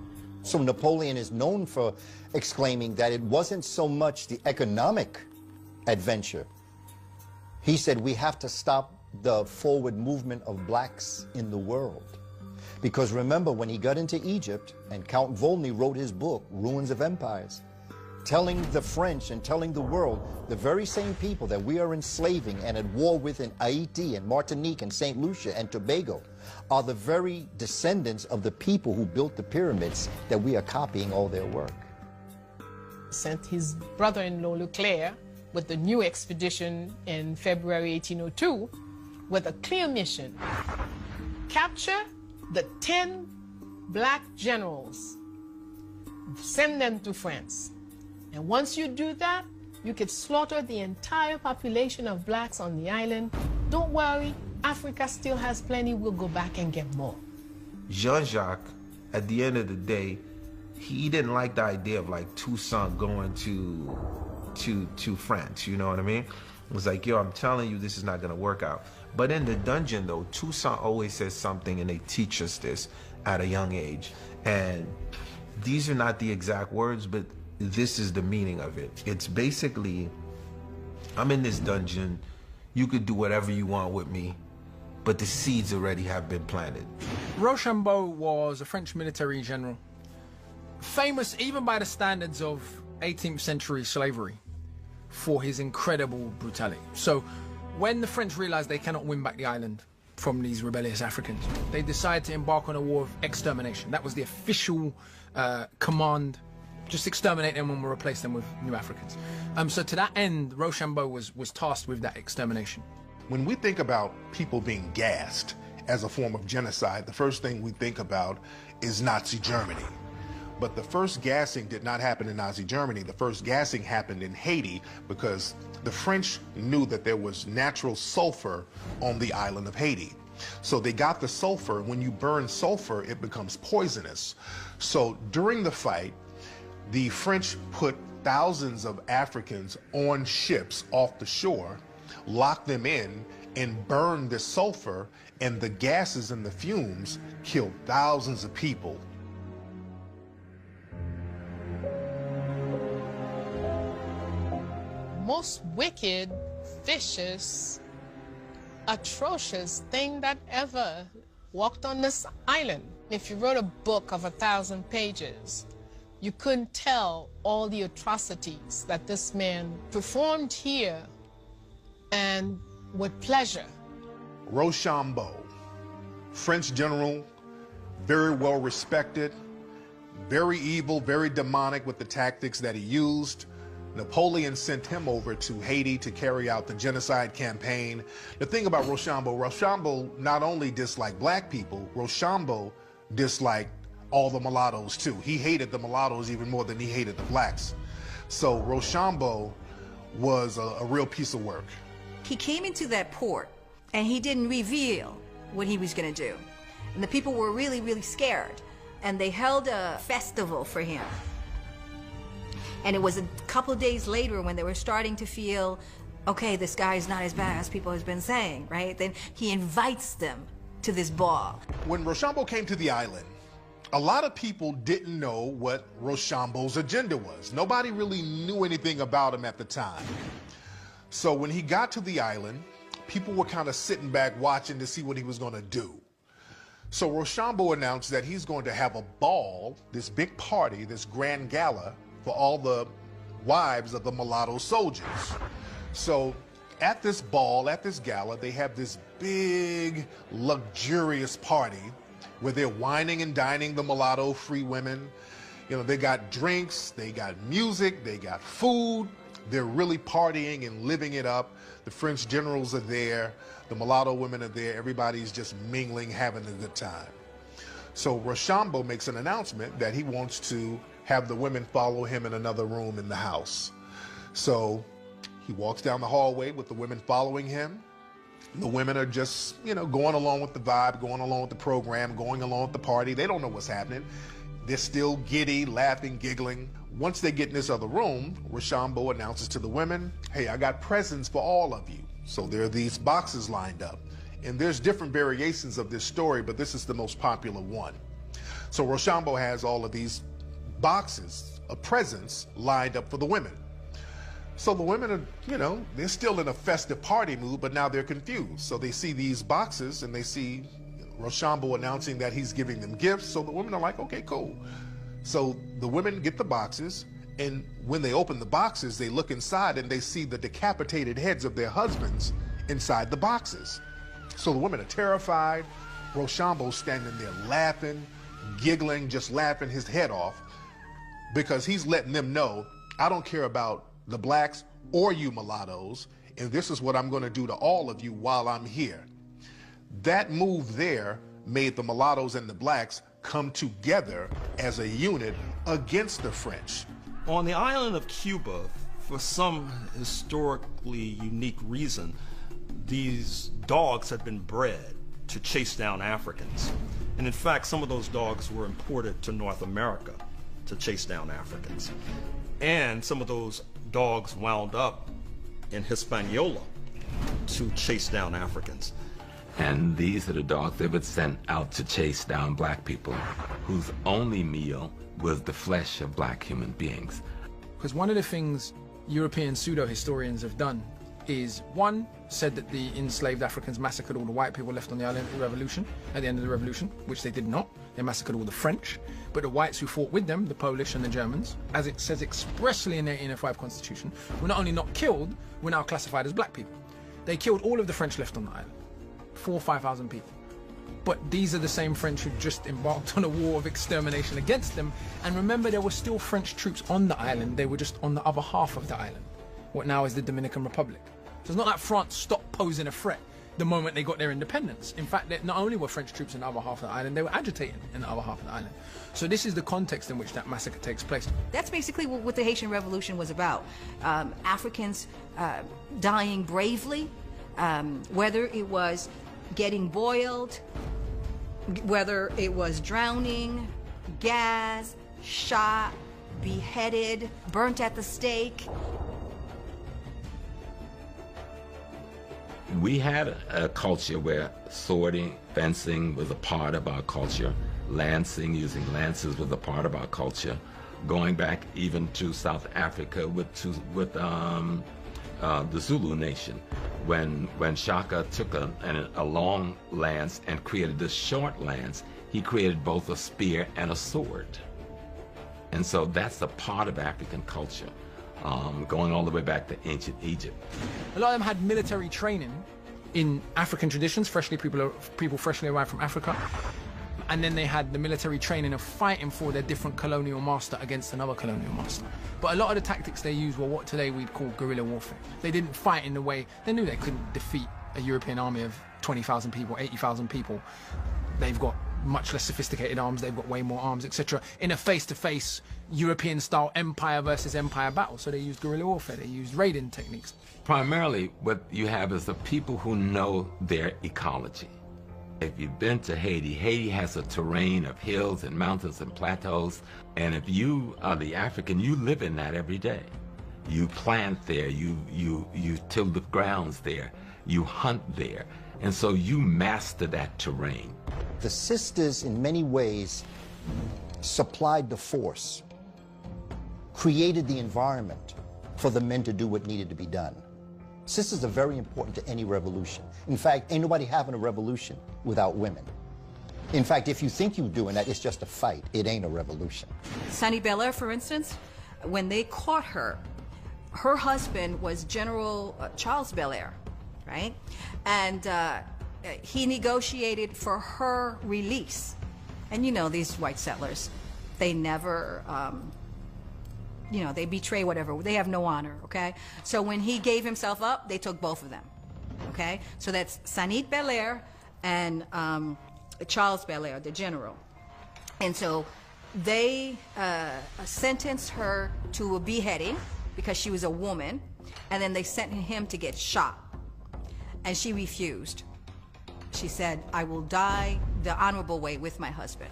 So Napoleon is known for exclaiming that it wasn't so much the economic adventure. He said we have to stop the forward movement of blacks in the world. Because remember, when he got into Egypt, and Count Volney wrote his book, Ruins of Empires, telling the French and telling the world, the very same people that we are enslaving and at war with in Haiti and Martinique and St. Lucia and Tobago are the very descendants of the people who built the pyramids that we are copying all their work. Sent his brother-in-law Leclerc with the new expedition in February 1802 with a clear mission: capture the 10 black generals, send them to France. And once you do that, you could slaughter the entire population of blacks on the island. Don't worry, Africa still has plenty. We'll go back and get more. Jean-Jacques, at the end of the day, he didn't like the idea of like Toussaint going to France, you know what I mean? It was like, yo, I'm telling you, this is not gonna work out. But in the dungeon though, Toussaint always says something, and they teach us this at a young age. And these are not the exact words, but this is the meaning of it. It's basically, I'm in this dungeon, you could do whatever you want with me, but the seeds already have been planted. Rochambeau was a French military general, famous even by the standards of 18th century slavery for his incredible brutality. So when the French realized they cannot win back the island from these rebellious Africans, they decided to embark on a war of extermination. That was the official command. Just exterminate them and we'll replace them with new Africans. So to that end, Rochambeau was tasked with that extermination. When we think about people being gassed as a form of genocide, the first thing we think about is Nazi Germany. But the first gassing did not happen in Nazi Germany. The first gassing happened in Haiti because the French knew that there was natural sulfur on the island of Haiti. So they got the sulfur. When you burn sulfur, it becomes poisonous. So during the fight, the French put thousands of Africans on ships off the shore, locked them in, and burned the sulfur, and the gases and the fumes killed thousands of people. Most wicked, vicious, atrocious thing that ever walked on this island. If you wrote a book of 1,000 pages, you couldn't tell all the atrocities that this man performed here, and with pleasure. Rochambeau, French general, very well respected, very evil, very demonic with the tactics that he used. Napoleon sent him over to Haiti to carry out the genocide campaign. The thing about Rochambeau not only disliked black people, Rochambeau disliked all the mulattoes too. He hated the mulattoes even more than he hated the blacks. So Rochambeau was a real piece of work. He came into that port and he didn't reveal what he was going to do. And the people were really, really scared. And they held a festival for him. And it was a couple of days later when they were starting to feel, okay, this guy is not as bad as people have been saying, right? Then he invites them to this ball. When Rochambeau came to the island, a lot of people didn't know what Rochambeau's agenda was. Nobody really knew anything about him at the time. So when he got to the island, people were kind of sitting back watching to see what he was going to do. So Rochambeau announced that he's going to have a ball, this big party, this grand gala, for all the wives of the mulatto soldiers. So at this ball, at this gala, they have this big, luxurious party where they're wining and dining the mulatto free women. You know, they got drinks, they got music, they got food. They're really partying and living it up. The French generals are there, the mulatto women are there, everybody's just mingling, having a good time. So Rochambeau makes an announcement that he wants to have the women follow him in another room in the house. So he walks down the hallway with the women following him. The women are just, you know, going along with the vibe, going along with the program, going along with the party. They don't know what's happening. They're still giddy, laughing, giggling. Once they get in this other room, Rochambeau announces to the women, hey, I got presents for all of you. So there are these boxes lined up. And there's different variations of this story, but this is the most popular one. So Rochambeau has all of these boxes of presents lined up for the women. So the women are, they're still in a festive party mood, but now they're confused. So they see these boxes and they see Rochambeau announcing that he's giving them gifts. So the women are like, okay, cool. So the women get the boxes, and when they open the boxes, they look inside and they see the decapitated heads of their husbands inside the boxes. So the women are terrified. Rochambeau's standing there laughing, giggling, just laughing his head off, because he's letting them know, I don't care about the blacks or you mulattoes, and this is what I'm going to do to all of you while I'm here. That move there made the mulattoes and the blacks come together as a unit against the French. On the island of Cuba, for some historically unique reason, these dogs had been bred to chase down Africans. And in fact, some of those dogs were imported to North America to chase down Africans. And some of those dogs wound up in Hispaniola to chase down Africans. And these are the dogs they would send out to chase down black people whose only meal was the flesh of black human beings. Because one of the things European pseudo-historians have done is, one, said that the enslaved Africans massacred all the white people left on the island at the revolution, at the end of the revolution, which they did not. They massacred all the French, but the whites who fought with them, the Polish and the Germans, as it says expressly in their 1805 constitution, were not only not killed, were now classified as black people. They killed all of the French left on the island, 4,000 or 5,000 people. But these are the same French who just embarked on a war of extermination against them. And remember, there were still French troops on the island. They were just on the other half of the island, what now is the Dominican Republic. So it's not like France stopped posing a threat the moment they got their independence. In fact, not only were French troops in the other half of the island, they were agitating in the other half of the island. So this is the context in which that massacre takes place. That's basically what the Haitian Revolution was about. Africans dying bravely, whether it was getting boiled, whether it was drowning, gas, shot, beheaded, burnt at the stake. We had a culture where swording, fencing was a part of our culture. Lancing, using lances was a part of our culture. Going back even to South Africa with the Zulu nation, when Shaka took a long lance and created this short lance, he created both a spear and a sword. And so that's a part of African culture. Going all the way back to ancient Egypt. A lot of them had military training in African traditions, people freshly arrived from Africa. And then they had the military training of fighting for their different colonial master against another colonial master. But a lot of the tactics they used were what today we'd call guerrilla warfare. They didn't fight in the way, they knew they couldn't defeat a European army of 20,000 people, 80,000 people. They've got much less sophisticated arms, they've got way more arms, etc. in a face-to-face European-style empire versus empire battle. So they used guerrilla warfare, they used raiding techniques. Primarily, what you have is the people who know their ecology. If you've been to Haiti, Haiti has a terrain of hills and mountains and plateaus, and if you are the African, you live in that every day. You plant there, you till the grounds there, you hunt there, and so you master that terrain. The sisters, in many ways, supplied the force, created the environment for the men to do what needed to be done. Sisters are very important to any revolution. In fact, ain't nobody having a revolution without women. In fact, if you think you're doing that, it's just a fight. It ain't a revolution. Sonny Belair, for instance, when they caught her, her husband was General Charles Belair, right? And he negotiated for her release. And you know, these white settlers, they never, you know, they betray whatever. They have no honor, okay? So when he gave himself up, they took both of them, okay? So that's Sonny Belair and Charles Belair, the general. And so they sentenced her to a beheading because she was a woman, and then they sent him to get shot. And she refused. She said, I will die the honorable way with my husband.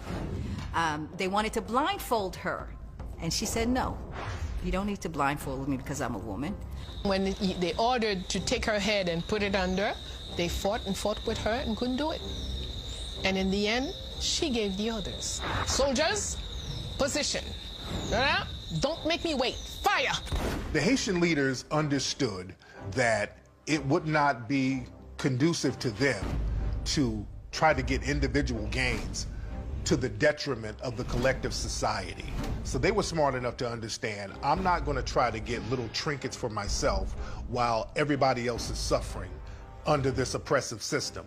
They wanted to blindfold her. And she said, no, you don't need to blindfold me because I'm a woman. When they ordered to take her head and put it under, they fought and fought with her and couldn't do it. And in the end, she gave the orders. Soldiers, position. Don't make me wait. Fire! The Haitian leaders understood that it would not be conducive to them to try to get individual gains to the detriment of the collective society. So they were smart enough to understand, I'm not going to try to get little trinkets for myself while everybody else is suffering under this oppressive system.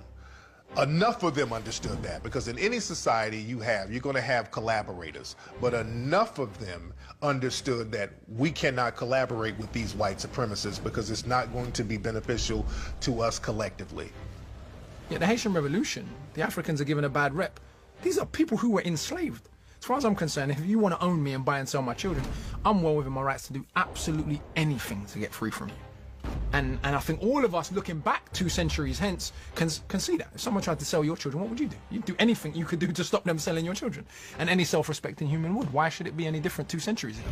Enough of them understood that, because in any society you're going to have collaborators, but enough of them understood that we cannot collaborate with these white supremacists because it's not going to be beneficial to us collectively. Yeah, the Haitian Revolution, the Africans are given a bad rep. These are people who were enslaved. As far as I'm concerned, if you want to own me and buy and sell my children, I'm well within my rights to do absolutely anything to get free from you. And I think all of us looking back 2 centuries hence can see that. If someone tried to sell your children, what would you do? You'd do anything you could do to stop them selling your children. And any self-respecting human would. Why should it be any different 2 centuries ago?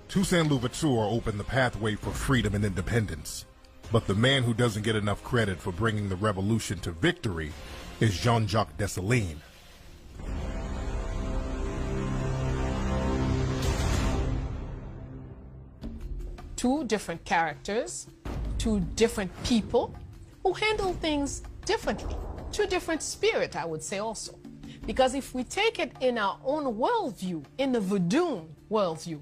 Toussaint Louverture opened the pathway for freedom and independence. But the man who doesn't get enough credit for bringing the revolution to victory is Jean-Jacques Dessalines. Two different characters, 2 different people who handle things differently. 2 different spirits, I would say also. Because if we take it in our own worldview, in the Voodoo worldview,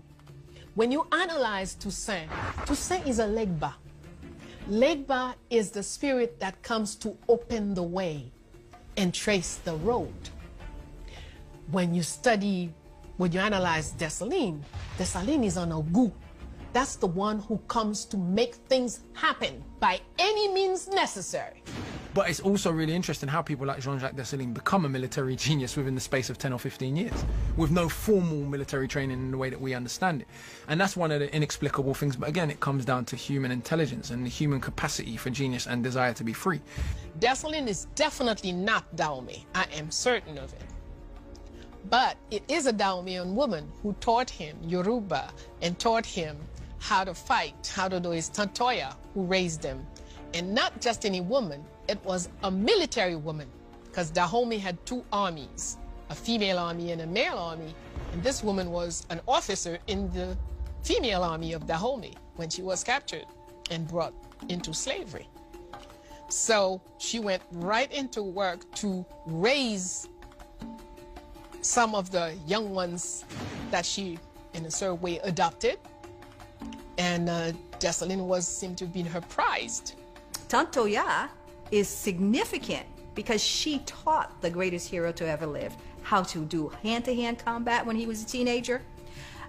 when you analyze Toussaint, Toussaint is a legba. Legba is the spirit that comes to open the way and trace the road. When you analyze Dessalines, Dessalines is an ogu. That's the one who comes to make things happen by any means necessary. But it's also really interesting how people like Jean-Jacques Dessalines become a military genius within the space of 10 or 15 years, with no formal military training in the way that we understand it. And that's one of the inexplicable things. But again, it comes down to human intelligence and the human capacity for genius and desire to be free. Dessalines is definitely not Dahomey. I am certain of it. But it is a Dahomean woman who taught him Yoruba and taught him how to fight, how to do his Tantoya, who raised him. And not just any woman, it was a military woman, because Dahomey had 2 armies, a female army and a male army, and this woman was an officer in the female army of Dahomey when she was captured and brought into slavery. So she went right into work to raise some of the young ones that she, in a certain way, adopted, and Dessalines seemed to have been her prized. Tantoya is significant because she taught the greatest hero to ever live how to do hand-to-hand combat when he was a teenager,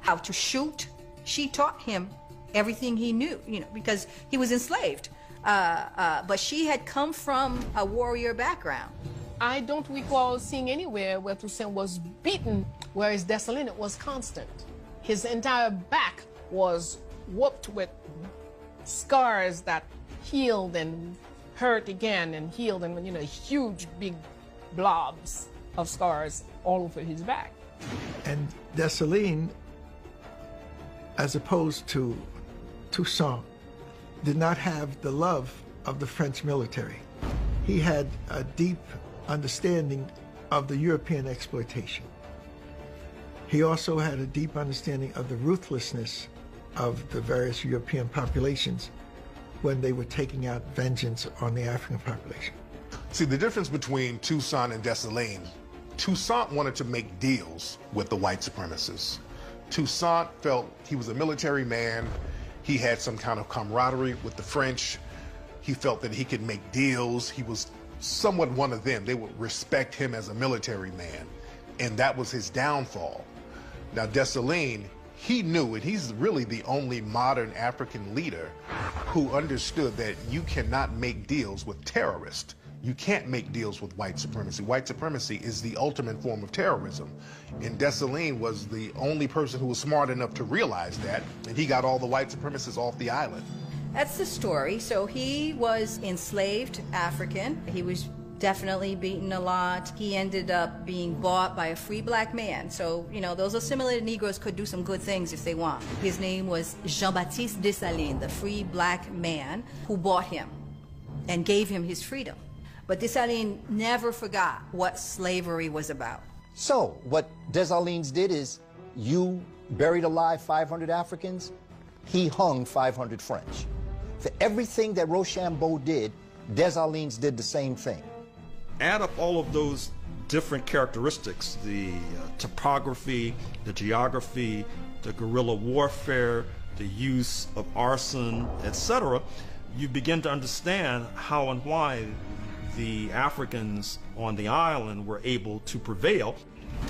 how to shoot. She taught him everything he knew, because he was enslaved. But she had come from a warrior background. I don't recall seeing anywhere where Toussaint was beaten, whereas Dessalines was constant. His entire back was whooped with scars that healed and hurt again and healed, and huge big blobs of scars all over his back. And Dessalines, as opposed to Toussaint, did not have the love of the French military. He had a deep understanding of the European exploitation. He also had a deep understanding of the ruthlessness of the various European populations when they were taking out vengeance on the African population. See, the difference between Toussaint and Dessalines, Toussaint wanted to make deals with the white supremacists. Toussaint felt he was a military man. He had some kind of camaraderie with the French. He felt that he could make deals. He was somewhat one of them. They would respect him as a military man, and that was his downfall. Now, Dessalines, he knew it. He's really the only modern African leader who understood that you cannot make deals with terrorists. You can't make deals with white supremacy. White supremacy is the ultimate form of terrorism. And Dessalines was the only person who was smart enough to realize that, and he got all the white supremacists off the island. That's the story. So he was enslaved African. He was definitely beaten a lot. He ended up being bought by a free black man. So, those assimilated Negroes could do some good things if they want. His name was Jean-Baptiste Dessalines, the free black man who bought him and gave him his freedom. But Dessalines never forgot what slavery was about. So what Dessalines did is, you buried alive 500 Africans, he hung 500 French. For everything that Rochambeau did, Dessalines did the same thing. Add up all of those different characteristics, the topography, the geography, the guerrilla warfare, the use of arson, etc., you begin to understand how and why the Africans on the island were able to prevail.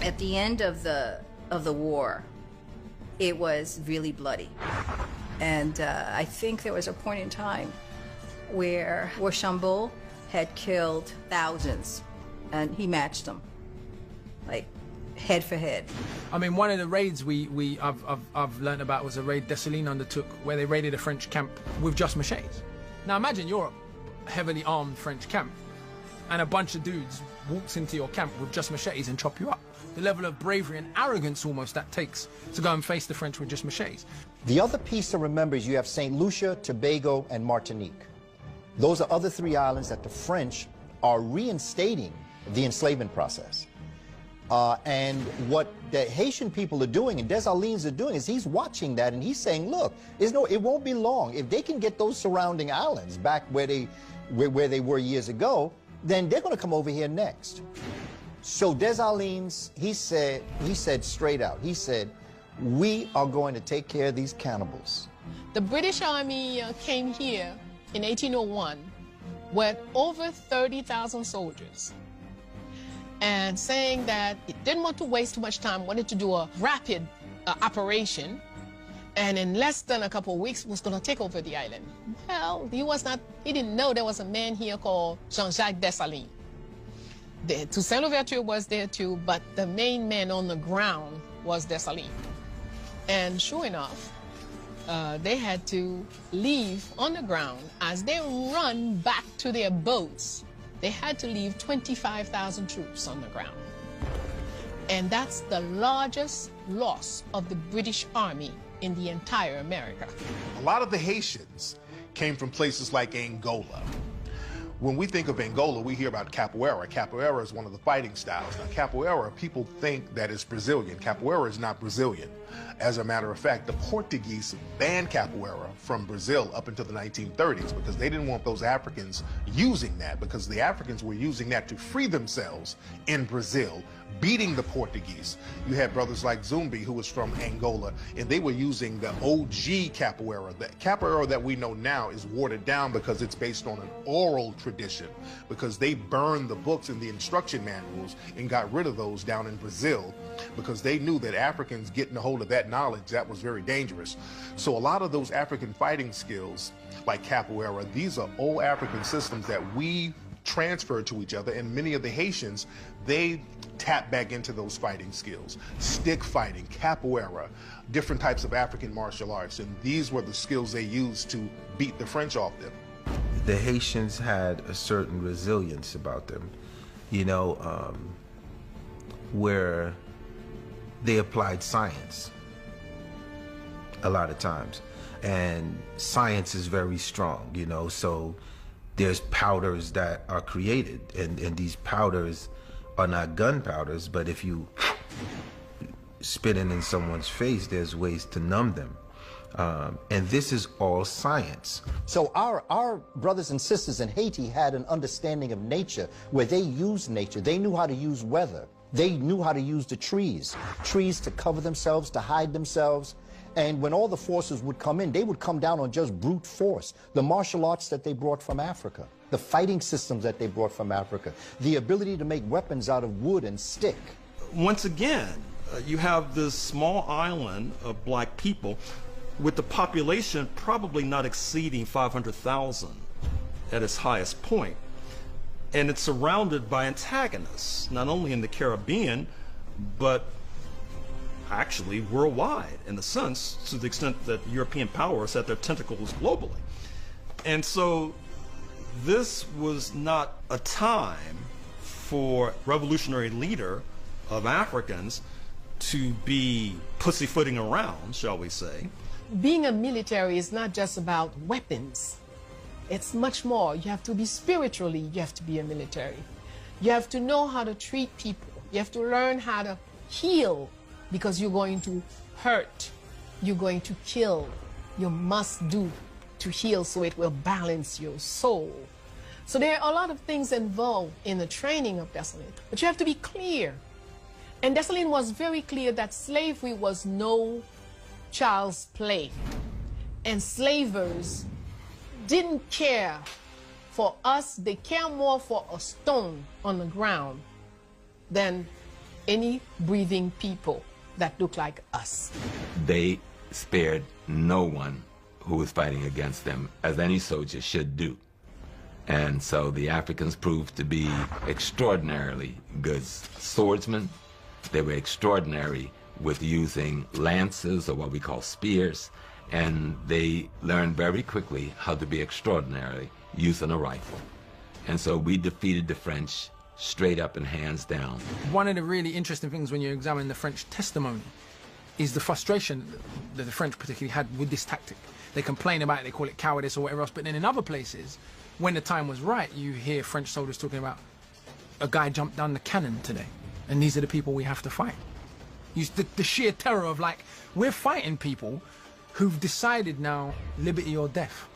At the end of the war, it was really bloody. And I think there was a point in time where Rochambeau had killed thousands, and he matched them, like head for head. I mean, one of the raids I've learned about was a raid Dessalines undertook, where they raided a French camp with just machetes. Now imagine you're a heavily armed French camp, and a bunch of dudes walks into your camp with just machetes and chop you up. The level of bravery and arrogance almost that takes to go and face the French with just machetes. The other piece to remember is you have St. Lucia, Tobago, and Martinique. Those are other three islands that the French are reinstating the enslavement process. And what the Haitian people are doing and Dessalines are doing is he's watching that and he's saying, look, it won't be long. If they can get those surrounding islands back where they were years ago, then they're going to come over here next. So Dessalines, he said straight out, he said, we are going to take care of these cannibals. The British Army came here in 1801 with over 30,000 soldiers, and saying that it didn't want to waste too much time, wanted to do a rapid operation, and in less than a couple of weeks was going to take over the island. Well, he didn't know there was a man here called Jean-Jacques Dessalines. Toussaint Louverture was there too, but the main man on the ground was Dessalines. And sure enough, they had to leave on the ground. As they run back to their boats, they had to leave 25,000 troops on the ground. And that's the largest loss of the British Army in the entire America. A lot of the Haitians came from places like Angola. When we think of Angola, we hear about capoeira. Capoeira is one of the fighting styles. Now, capoeira, people think that it's Brazilian. Capoeira is not Brazilian. As a matter of fact, the Portuguese banned capoeira from Brazil up until the 1930s because they didn't want those Africans using that, because the Africans were using that to free themselves in Brazil, beating the Portuguese. You had brothers like Zumbi, who was from Angola, and they were using the OG capoeira. The capoeira that we know now is watered down because it's based on an oral tradition, because they burned the books and the instruction manuals and got rid of those down in Brazil because they knew that Africans getting a hold of that knowledge, that was very dangerous. So a lot of those African fighting skills, like capoeira, these are old African systems that we transferred to each other, and many of the Haitians, they tap back into those fighting skills. Stick fighting, capoeira, different types of African martial arts, and these were the skills they used to beat the French off them. The Haitians had a certain resilience about them, you know, where they applied science a lot of times, and science is very strong, you know, so there's powders that are created, and these powders are not gunpowders, but if you spit it in someone's face, there's ways to numb them. And this is all science. So our brothers and sisters in Haiti had an understanding of nature where they used nature. They knew how to use weather. They knew how to use the trees to cover themselves, to hide themselves. And when all the forces would come in, they would come down on just brute force. The martial arts that they brought from Africa, the fighting systems that they brought from Africa, the ability to make weapons out of wood and stick. Once again, you have this small island of black people with the population probably not exceeding 500,000 at its highest point. And it's surrounded by antagonists, not only in the Caribbean, but actually worldwide, in a sense, to the extent that European powers had their tentacles globally. And so this was not a time for revolutionary leader of Africans to be pussyfooting around, shall we say. Being a military is not just about weapons. It's much more. You have to be spiritually, you have to be a military. You have to know how to treat people. You have to learn how to heal, because you're going to hurt, you're going to kill. You must do to heal so it will balance your soul. So there are a lot of things involved in the training of Dessalines, but you have to be clear. And Dessalines was very clear that slavery was no child's play. And slavers didn't care for us, they care more for a stone on the ground than any breathing people that look like us. They spared no one who was fighting against them, as any soldier should do. And so the Africans proved to be extraordinarily good swordsmen. They were extraordinary with using lances, or what we call spears, and they learned very quickly how to be extraordinary using a rifle. And so we defeated the French straight up and hands down. One of the really interesting things when you examine the French testimony is the frustration that the French particularly had with this tactic. They complain about it, they call it cowardice or whatever else, but then in other places, when the time was right, you hear French soldiers talking about a guy jumped down the cannon today, and these are the people we have to fight. The sheer terror of, like, we're fighting people who've decided now liberty or death.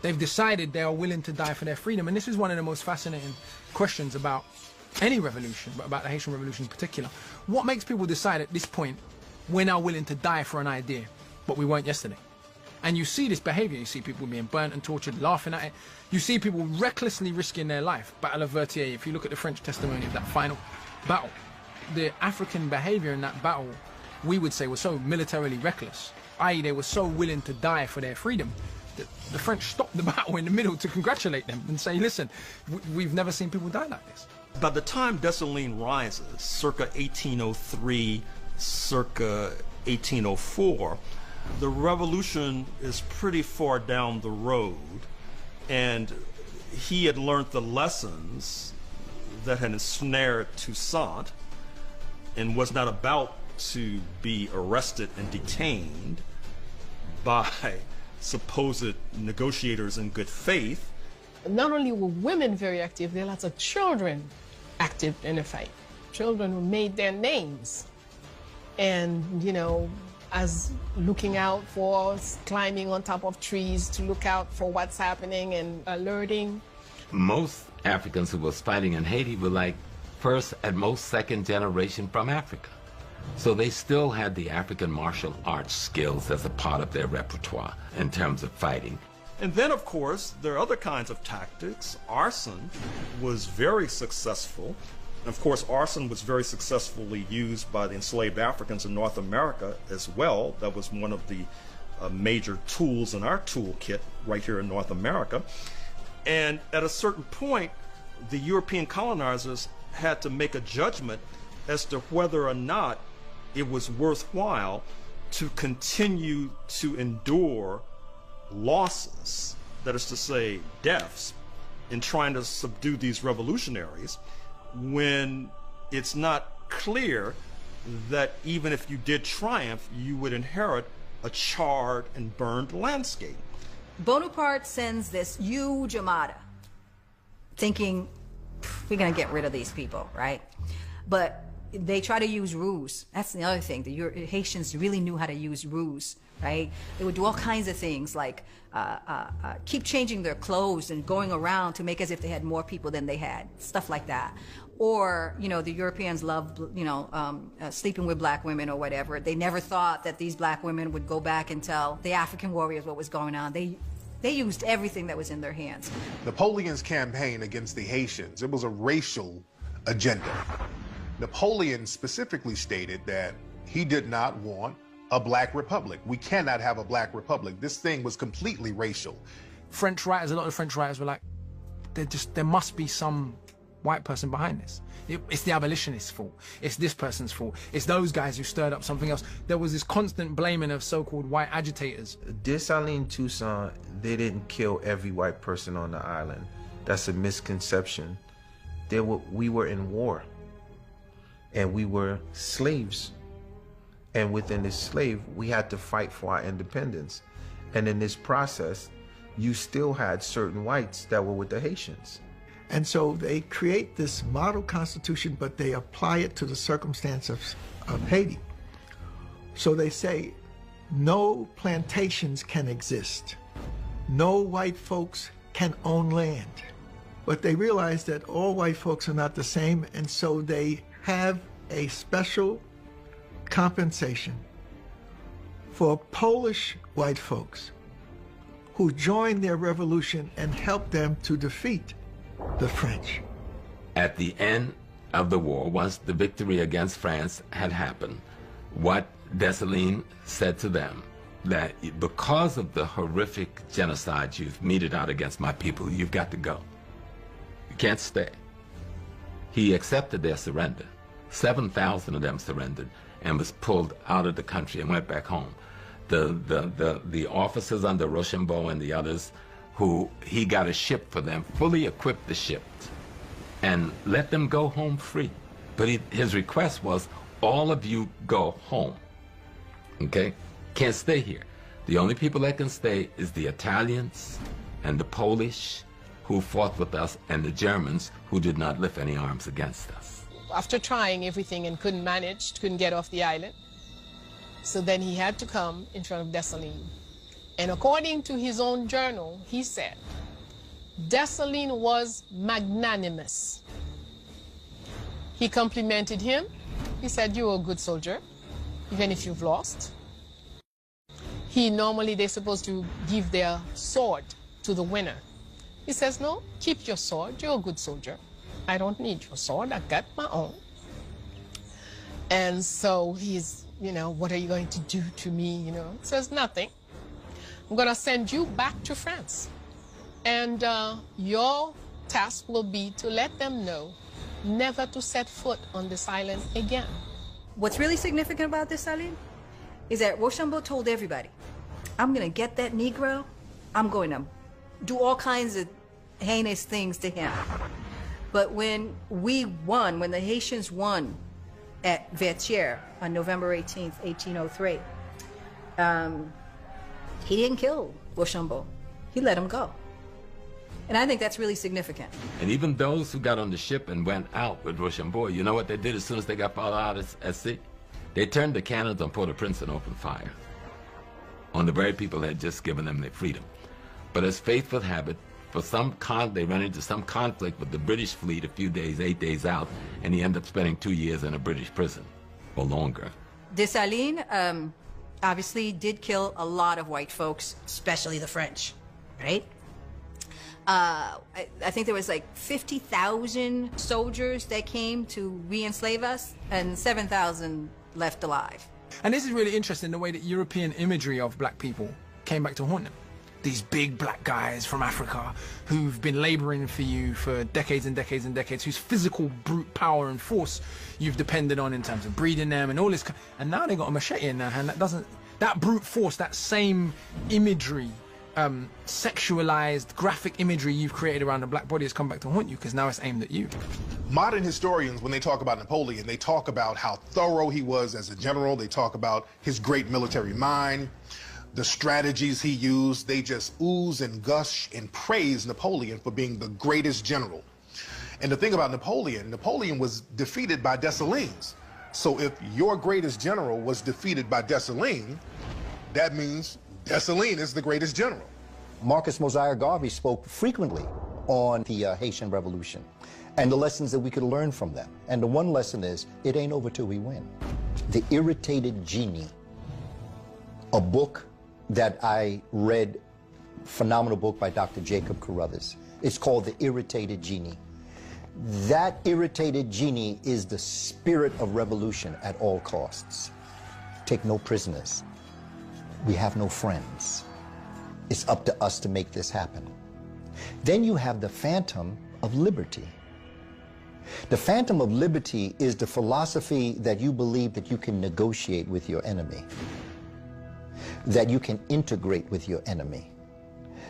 They've decided they are willing to die for their freedom. And this is one of the most fascinating questions about any revolution, but about the Haitian Revolution in particular. What makes people decide at this point, we're now willing to die for an idea, but we weren't yesterday? And you see this behavior. You see people being burnt and tortured, laughing at it. You see people recklessly risking their life. Battle of Vertier, if you look at the French testimony of that final battle, the African behavior in that battle, we would say, was so militarily reckless, i.e. they were so willing to die for their freedom, that the French stopped the battle in the middle to congratulate them and say, listen, we've never seen people die like this. By the time Dessalines rises, circa 1803, circa 1804, the revolution is pretty far down the road, and he had learned the lessons that had ensnared Toussaint and was not about to be arrested and detained by supposed negotiators in good faith. Not only were women very active, there are lots of children active in the fight. Children who made their names. And, you know, as looking out for, climbing on top of trees to look out for what's happening and alerting. Most Africans who was fighting in Haiti were like first, at most, second generation from Africa. So they still had the African martial arts skills as a part of their repertoire in terms of fighting. And then, of course, there are other kinds of tactics. Arson was very successful. Of course, arson was very successfully used by the enslaved Africans in North America as well. That was one of the major tools in our toolkit right here in North America. And at a certain point, the European colonizers had to make a judgment as to whether or not it was worthwhile to continue to endure losses, that is to say, deaths, in trying to subdue these revolutionaries, when it's not clear that even if you did triumph, you would inherit a charred and burned landscape. Bonaparte sends this huge armada, thinking, we're going to get rid of these people, right? But they try to use ruse. That's the other thing. The Haitians really knew how to use ruse, right? They would do all kinds of things, like keep changing their clothes and going around to make as if they had more people than they had, stuff like that. Or, you know, the Europeans loved, you know, sleeping with black women or whatever. They never thought that these black women would go back and tell the African warriors what was going on. They used everything that was in their hands. Napoleon's campaign against the Haitians, it was a racial agenda. Napoleon specifically stated that he did not want a black republic. We cannot have a black republic. This thing was completely racial. French writers, a lot of French writers were like, there must be some white person behind this. It's the abolitionists' fault. It's this person's fault. It's those guys who stirred up something else. There was this constant blaming of so-called white agitators. Dessalines, Toussaint, they didn't kill every white person on the island. That's a misconception. We were in war, and we were slaves. And within this slave, we had to fight for our independence. And in this process, you still had certain whites that were with the Haitians. And so they create this model constitution, but they apply it to the circumstance of Haiti. So they say, no plantations can exist. No white folks can own land. But they realize that all white folks are not the same, and so they have a special compensation for Polish white folks who joined their revolution and helped them to defeat the French. At the end of the war, once the victory against France had happened, what Dessalines said to them, that because of the horrific genocide you've meted out against my people, you've got to go. You can't stay. He accepted their surrender. 7,000 of them surrendered and was pulled out of the country and went back home. The officers under Rochambeau and the others, who he got a ship for them, fully equipped the ship, and let them go home free. But his request was, all of you go home, okay? Can't stay here. The only people that can stay is the Italians and the Polish who fought with us, and the Germans who did not lift any arms against us. After trying everything and couldn't get off the island, so then he had to come in front of Dessalines. And according to his own journal, he said, Dessalines was magnanimous. He complimented him. He said, you're a good soldier, even if you've lost. Normally they're supposed to give their sword to the winner. He says, no, keep your sword, you're a good soldier. I don't need your sword, I got my own. And so he's, what are you going to do to me, He says, nothing. I'm going to send you back to France. And your task will be to let them know never to set foot on this island again. What's really significant about Dessalines is that Rochambeau told everybody, I'm going to get that Negro, I'm going to do all kinds of heinous things to him. But when the Haitians won at Vertières on November 18th, 1803, he didn't kill Rochambeau. He let him go. And I think that's really significant. And even those who got on the ship and went out with Rochambeau, you know what they did as soon as they got found out at sea? They turned the cannons on Port-au-Prince and opened fire on the very people that had just given them their freedom. But as fate would have it, they ran into some conflict with the British fleet a few days, 8 days out, and he ended up spending 2 years in a British prison, or longer. Dessalines obviously did kill a lot of white folks, especially the French, right? I think there was like 50,000 soldiers that came to re-enslave us, and 7,000 left alive. And this is really interesting, the way that European imagery of black people came back to haunt them. These big black guys from Africa who've been laboring for you for decades and decades and decades, whose physical brute power and force you've depended on in terms of breeding them and all this. And now they got a machete in their hand. That brute force, that same imagery, sexualized graphic imagery you've created around the black body has come back to haunt you, because now it's aimed at you. Modern historians, when they talk about Napoleon, they talk about how thorough he was as a general. They talk about his great military mind, the strategies he used. They just ooze and gush and praise Napoleon for being the greatest general. And the thing about Napoleon was defeated by Dessalines. So if your greatest general was defeated by Dessalines, that means Dessalines is the greatest general. Marcus Mosiah Garvey spoke frequently on the Haitian Revolution and the lessons that we could learn from them. And the one lesson is, it ain't over till we win. The Irritated Genie, a book that I read, phenomenal book by Dr. Jacob Carruthers. It's called The Irritated Genie. That irritated genie is the spirit of revolution at all costs. Take no prisoners. We have no friends. It's up to us to make this happen. Then you have the phantom of liberty. The phantom of liberty is the philosophy that you believe that you can negotiate with your enemy, that you can integrate with your enemy,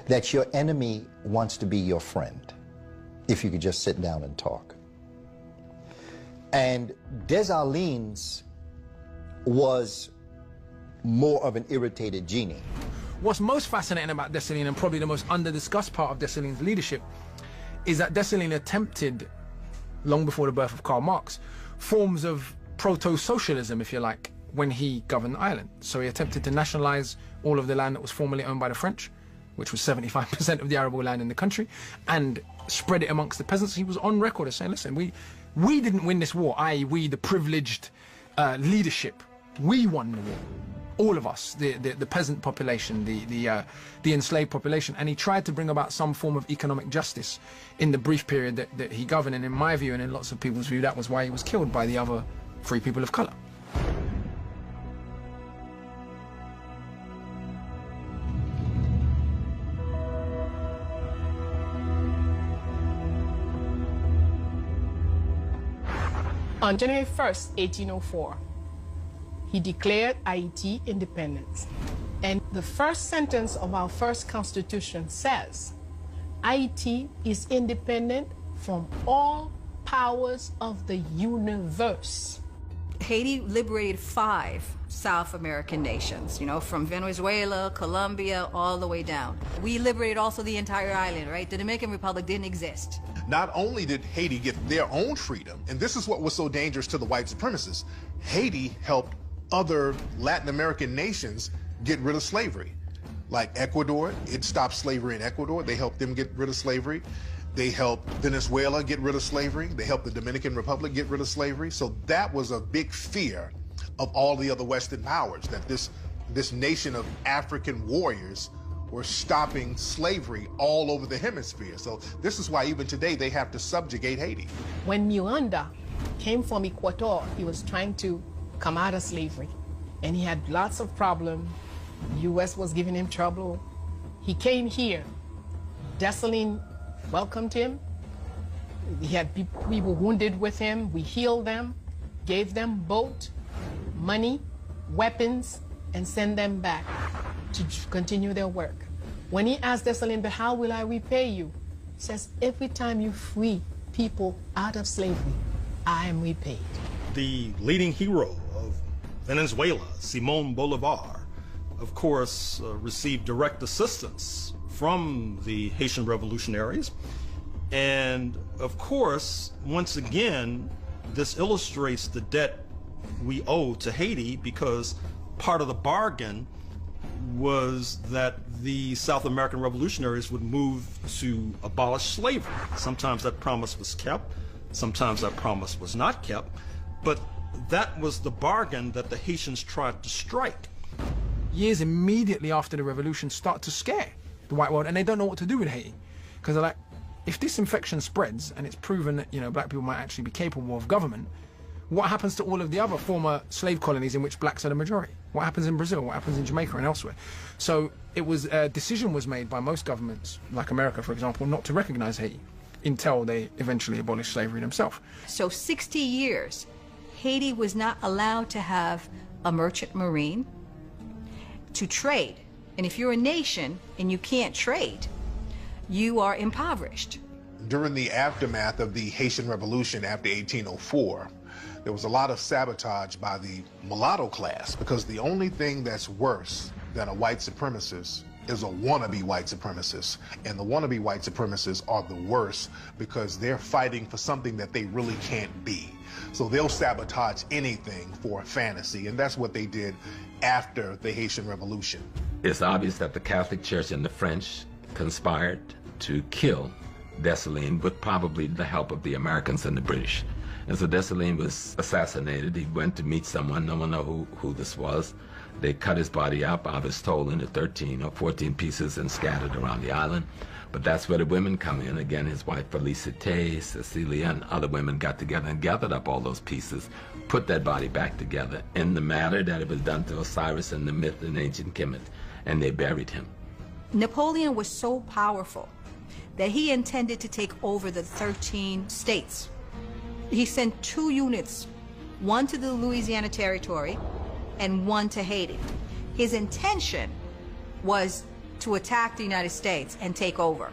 that your enemy wants to be your friend, if you could just sit down and talk. And Dessalines was more of an irritated genie. What's most fascinating about Dessalines, and probably the most under-discussed part of Dessalines' leadership, is that Dessalines attempted, long before the birth of Karl Marx, forms of proto-socialism, if you like, when he governed the island. So he attempted to nationalize all of the land that was formerly owned by the French, which was 75% of the arable land in the country, and spread it amongst the peasants. He was on record as saying, listen, we didn't win this war, i.e. we, the privileged leadership, we won the war. All of us, the peasant population, the enslaved population. And he tried to bring about some form of economic justice in the brief period that he governed. And in my view, and in lots of people's view, that was why he was killed by the other free people of color. On January 1st, 1804, he declared Haiti independence. And the first sentence of our first constitution says, Haiti is independent from all powers of the universe. Haiti liberated 5 South American nations, you know, from Venezuela, Colombia, all the way down. We liberated also the entire island, right? The Dominican Republic didn't exist. Not only did Haiti get their own freedom, and this is what was so dangerous to the white supremacists, Haiti helped other Latin American nations get rid of slavery. Like Ecuador, it stopped slavery in Ecuador. They helped them get rid of slavery. They helped Venezuela get rid of slavery. They helped the Dominican Republic get rid of slavery. So that was a big fear of all the other Western powers, that this nation of African warriors were stopping slavery all over the hemisphere. So this is why even today they have to subjugate Haiti. When Miranda came from Ecuador, he was trying to come out of slavery, and he had lots of problems. The U.S. was giving him trouble. He came here. Dessalines welcomed him. He had people wounded with him. We healed them, gave them boat, money, weapons, and sent them back to continue their work. When he asked Dessalines, but how will I repay you? He says, every time you free people out of slavery, I am repaid. The leading hero of Venezuela, Simón Bolívar, of course, received direct assistance from the Haitian revolutionaries. And of course, once again, this illustrates the debt we owe to Haiti, because part of the bargain was that the South American revolutionaries would move to abolish slavery. Sometimes that promise was kept, sometimes that promise was not kept, but that was the bargain that the Haitians tried to strike. Years immediately after the revolution start to scare the white world, and they don't know what to do with Haiti, because they're like, if this infection spreads and it's proven that, you know, black people might actually be capable of government, what happens to all of the other former slave colonies in which blacks are the majority? What happens in Brazil? What happens in Jamaica and elsewhere? So it was a decision was made by most governments, like America, for example, not to recognize Haiti until they eventually abolished slavery themselves. So 60 years, Haiti was not allowed to have a merchant marine to trade. And if you're a nation and you can't trade, you are impoverished. During the aftermath of the Haitian Revolution after 1804, there was a lot of sabotage by the mulatto class, because the only thing that's worse than a white supremacist is a wannabe white supremacist. And the wannabe white supremacists are the worst because they're fighting for something that they really can't be. So they'll sabotage anything for a fantasy, and that's what they did after the Haitian Revolution. It's obvious that the Catholic Church and the French conspired to kill Dessalines with probably the help of the Americans and the British. And so Dessalines was assassinated. He went to meet someone. No one knew who this was. They cut his body up, I was told, into 13 or 14 pieces and scattered around the island. But that's where the women come in. Again, his wife Felicite, Cecilia, and other women got together and gathered up all those pieces, put that body back together in the manner that it was done to Osiris in the myth in ancient Kemet, and they buried him. Napoleon was so powerful that he intended to take over the 13 states. He sent 2 units, one to the Louisiana Territory and one to Haiti. His intention was to attack the United States and take over.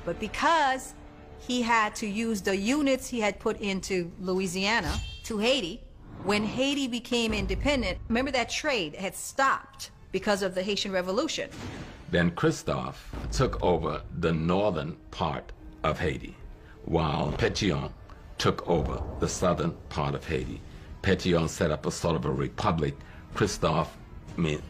But because he had to use the units he had put into Louisiana to Haiti, when Haiti became independent, remember that trade had stopped because of the Haitian Revolution. Then Christophe took over the northern part of Haiti, while Pétion took over the southern part of Haiti. Pétion set up a sort of a republic. Christophe made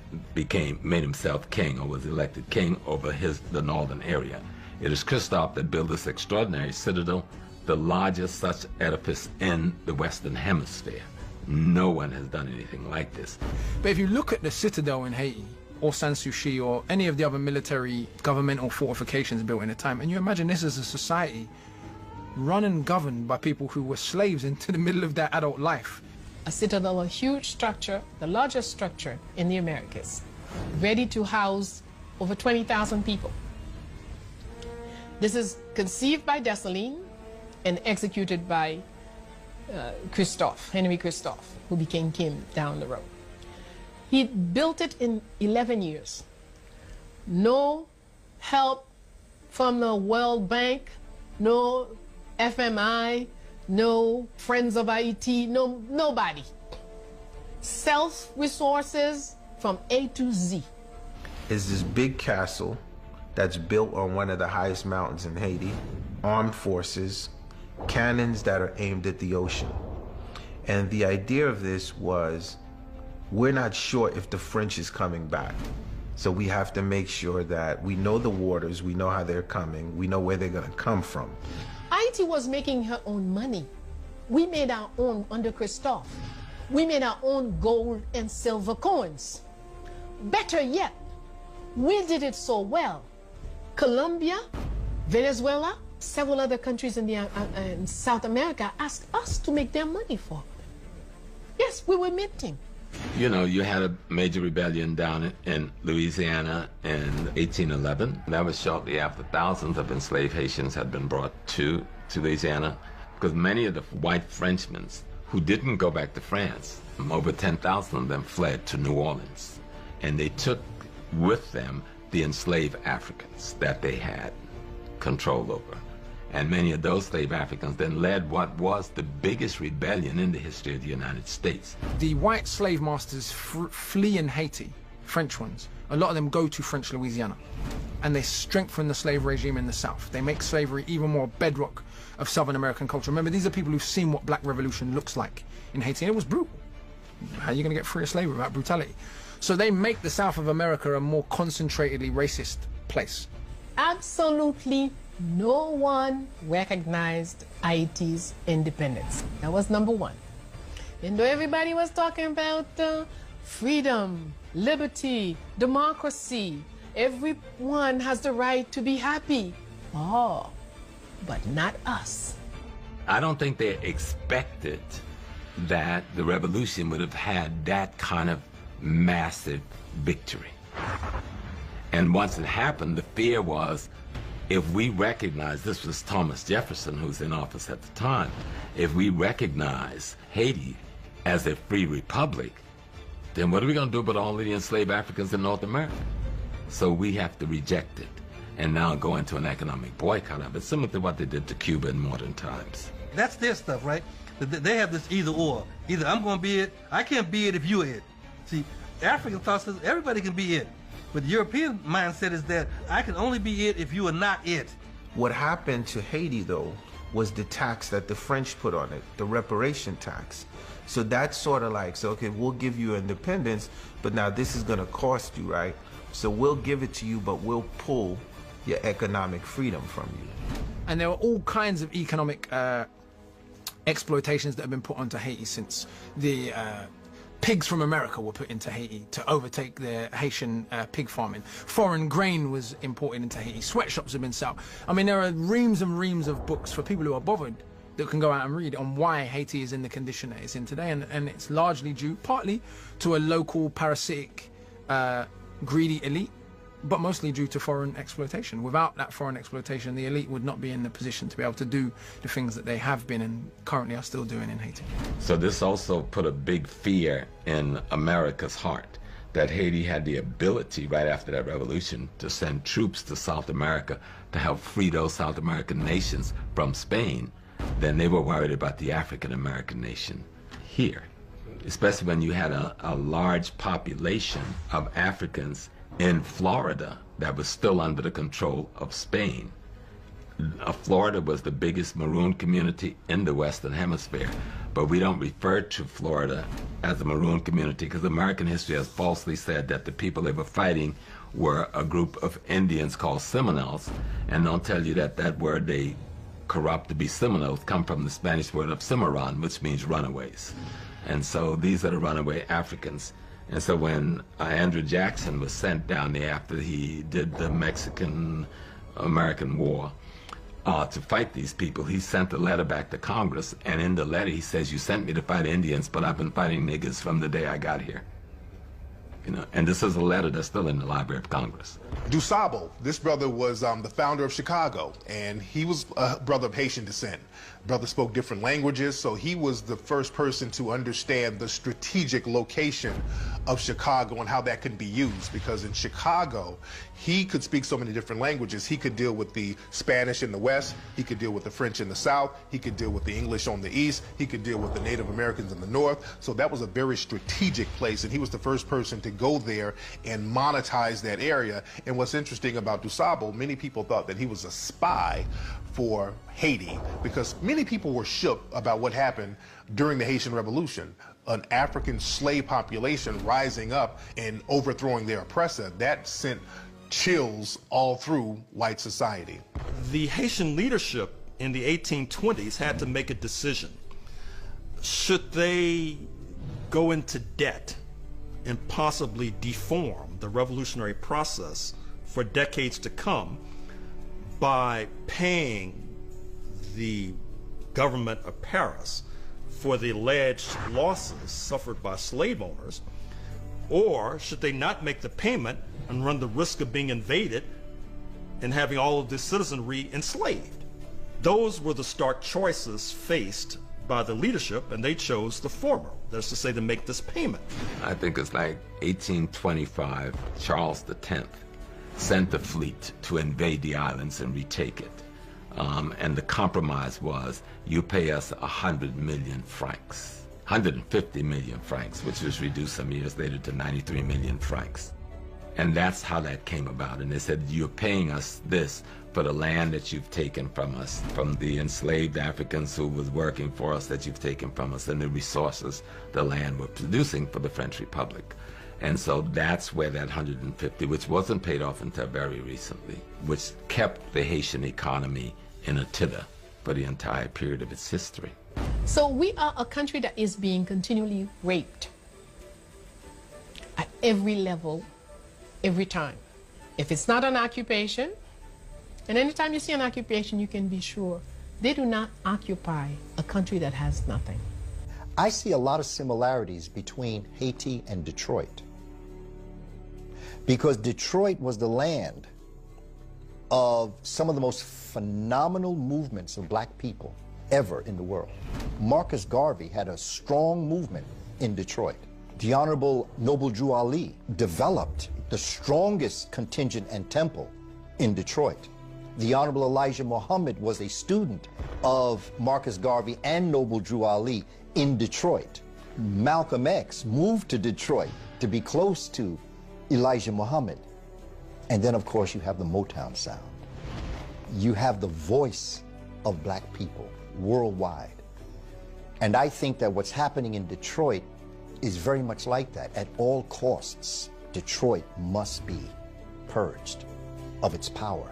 himself king, or was elected king over the northern area. It is Christophe that built this extraordinary citadel, the largest such edifice in the Western Hemisphere. No one has done anything like this. But if you look at the Citadel in Haiti, or Sans-Souci, or any of the other military governmental fortifications built in the time, and you imagine this as a society run and governed by people who were slaves into the middle of their adult life. A citadel, a huge structure, the largest structure in the Americas, ready to house over 20,000 people. This is conceived by Dessalines and executed by Henry Christophe, who became king down the road. He built it in 11 years. No help from the World Bank, no FMI, no Friends of Haiti, nobody. Self-resources from A to Z. Is this big castle that's built on one of the highest mountains in Haiti, armed forces, cannons that are aimed at the ocean. And the idea of this was, we're not sure if the French is coming back. So we have to make sure that we know the waters, we know how they're coming, we know where they're gonna come from. Haiti was making her own money. We made our own under Christophe. We made our own gold and silver coins. Better yet, we did it so well. Colombia, Venezuela, several other countries in South America asked us to make their money for them. Yes, we were minting. You know, you had a major rebellion down in Louisiana in 1811. That was shortly after thousands of enslaved Haitians had been brought to Louisiana, because many of the white Frenchmen who didn't go back to France, over 10,000 of them fled to New Orleans. And they took with them the enslaved Africans that they had control over. And many of those slave Africans then led what was the biggest rebellion in the history of the United States. The white slave masters flee in Haiti, French ones. A lot of them go to French Louisiana, and they strengthen the slave regime in the South. They make slavery even more bedrock of Southern American culture. Remember, these are people who've seen what black revolution looks like in Haiti, and it was brutal. How are you going to get free of slavery without brutality? So they make the South of America a more concentratedly racist place. Absolutely no one recognized Haiti's independence. That was number one. And though everybody was talking about freedom, liberty, democracy, everyone has the right to be happy. Oh, but not us. I don't think they expected that the revolution would have had that kind of massive victory. And once it happened, the fear was, if we recognize, this was Thomas Jefferson who's in office at the time, if we recognize Haiti as a free republic, then what are we going to do about all of the enslaved Africans in North America? So we have to reject it and now go into an economic boycott of it, similar to what they did to Cuba in modern times. That's their stuff, right? They have this either or. Either I'm going to be it, I can't be it if you're it. See, African thought says everybody can be it. But the European mindset is that I can only be it if you are not it. What happened to Haiti, though, was the tax that the French put on it, the reparation tax. So that's sort of like, so okay, we'll give you independence, but now this is going to cost you, right? So we'll give it to you, but we'll pull your economic freedom from you. And there were all kinds of economic exploitations that have been put onto Haiti since the pigs from America were put into Haiti to overtake their Haitian pig farming. Foreign grain was imported into Haiti. Sweatshops have been set up. I mean, there are reams and reams of books for people who are bothered that can go out and read on why Haiti is in the condition that it's in today. And it's largely due, partly, to a local parasitic, greedy elite, but mostly due to foreign exploitation. Without that foreign exploitation, the elite would not be in the position to be able to do the things that they have been and currently are still doing in Haiti. So this also put a big fear in America's heart that Haiti had the ability, right after that revolution, to send troops to South America to help free those South American nations from Spain. Then they were worried about the African American nation here. especially when you had a large population of Africans in Florida that was still under the control of Spain. Florida was the biggest maroon community in the Western Hemisphere, but we don't refer to Florida as a maroon community because American history has falsely said that the people they were fighting were a group of Indians called Seminoles, and don't tell you that that word they corrupt to be Seminoles come from the Spanish word of Cimarron, which means runaways. And so these are the runaway Africans. And so when Andrew Jackson was sent down there after he did the Mexican-American War to fight these people, he sent a letter back to Congress, and in the letter he says, "You sent me to fight Indians, but I've been fighting niggers from the day I got here." You know, and this is a letter that's still in the Library of Congress. DuSable, this brother was the founder of Chicago, and he was a brother of Haitian descent. Brother spoke different languages, so he was the first person to understand the strategic location of Chicago and how that could be used, because in Chicago, he could speak so many different languages. He could deal with the Spanish in the West, he could deal with the French in the South, he could deal with the English on the East, he could deal with the Native Americans in the North. So that was a very strategic place, and he was the first person to go there and monetize that area. And what's interesting about DuSable, many people thought that he was a spy for Haiti, because many people were shook about what happened during the Haitian Revolution. An African slave population rising up and overthrowing their oppressor. That sent chills all through white society. The Haitian leadership in the 1820s had to make a decision. Should they go into debt and possibly deform the revolutionary process for decades to come by paying the government of Paris for the alleged losses suffered by slave owners, or should they not make the payment and run the risk of being invaded and having all of the citizenry enslaved? Those were the stark choices faced by the leadership, and they chose the former. That's to say, to make this payment. I think it's like 1825, Charles X sent the fleet to invade the islands and retake it. And the compromise was, you pay us 100 million francs, 150 million francs, which was reduced some years later to 93 million francs. And that's how that came about. And they said, you're paying us this for the land that you've taken from us, from the enslaved Africans who was working for us that you've taken from us, and the resources the land were producing for the French Republic. And so that's where that 150, which wasn't paid off until very recently, which kept the Haitian economy in a tither for the entire period of its history. So we are a country that is being continually raped at every level, every time. If it's not an occupation, and anytime you see an occupation, you can be sure they do not occupy a country that has nothing. I see a lot of similarities between Haiti and Detroit, because Detroit was the land of some of the most phenomenal movements of black people ever in the world. Marcus Garvey had a strong movement in Detroit. The Honorable Noble Drew Ali developed the strongest contingent and temple in Detroit. The Honorable Elijah Muhammad was a student of Marcus Garvey and Noble Drew Ali in Detroit. Malcolm X moved to Detroit to be close to Elijah Muhammad. And then, of course, you have the Motown sound. You have the voice of black people worldwide. And I think that what's happening in Detroit is very much like that. At all costs, Detroit must be purged of its power.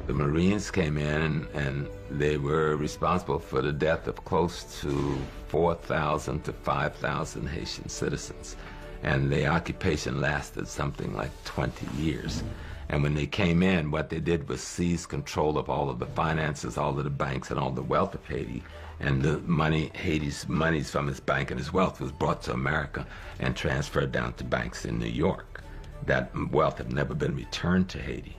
The Marines came in and they were responsible for the death of close to 4,000 to 5,000 Haitian citizens. And the occupation lasted something like 20 years. And when they came in, what they did was seize control of all of the finances, all of the banks, and all the wealth of Haiti. And the money, Haiti's monies from his bank and his wealth was brought to America and transferred down to banks in New York. That wealth had never been returned to Haiti.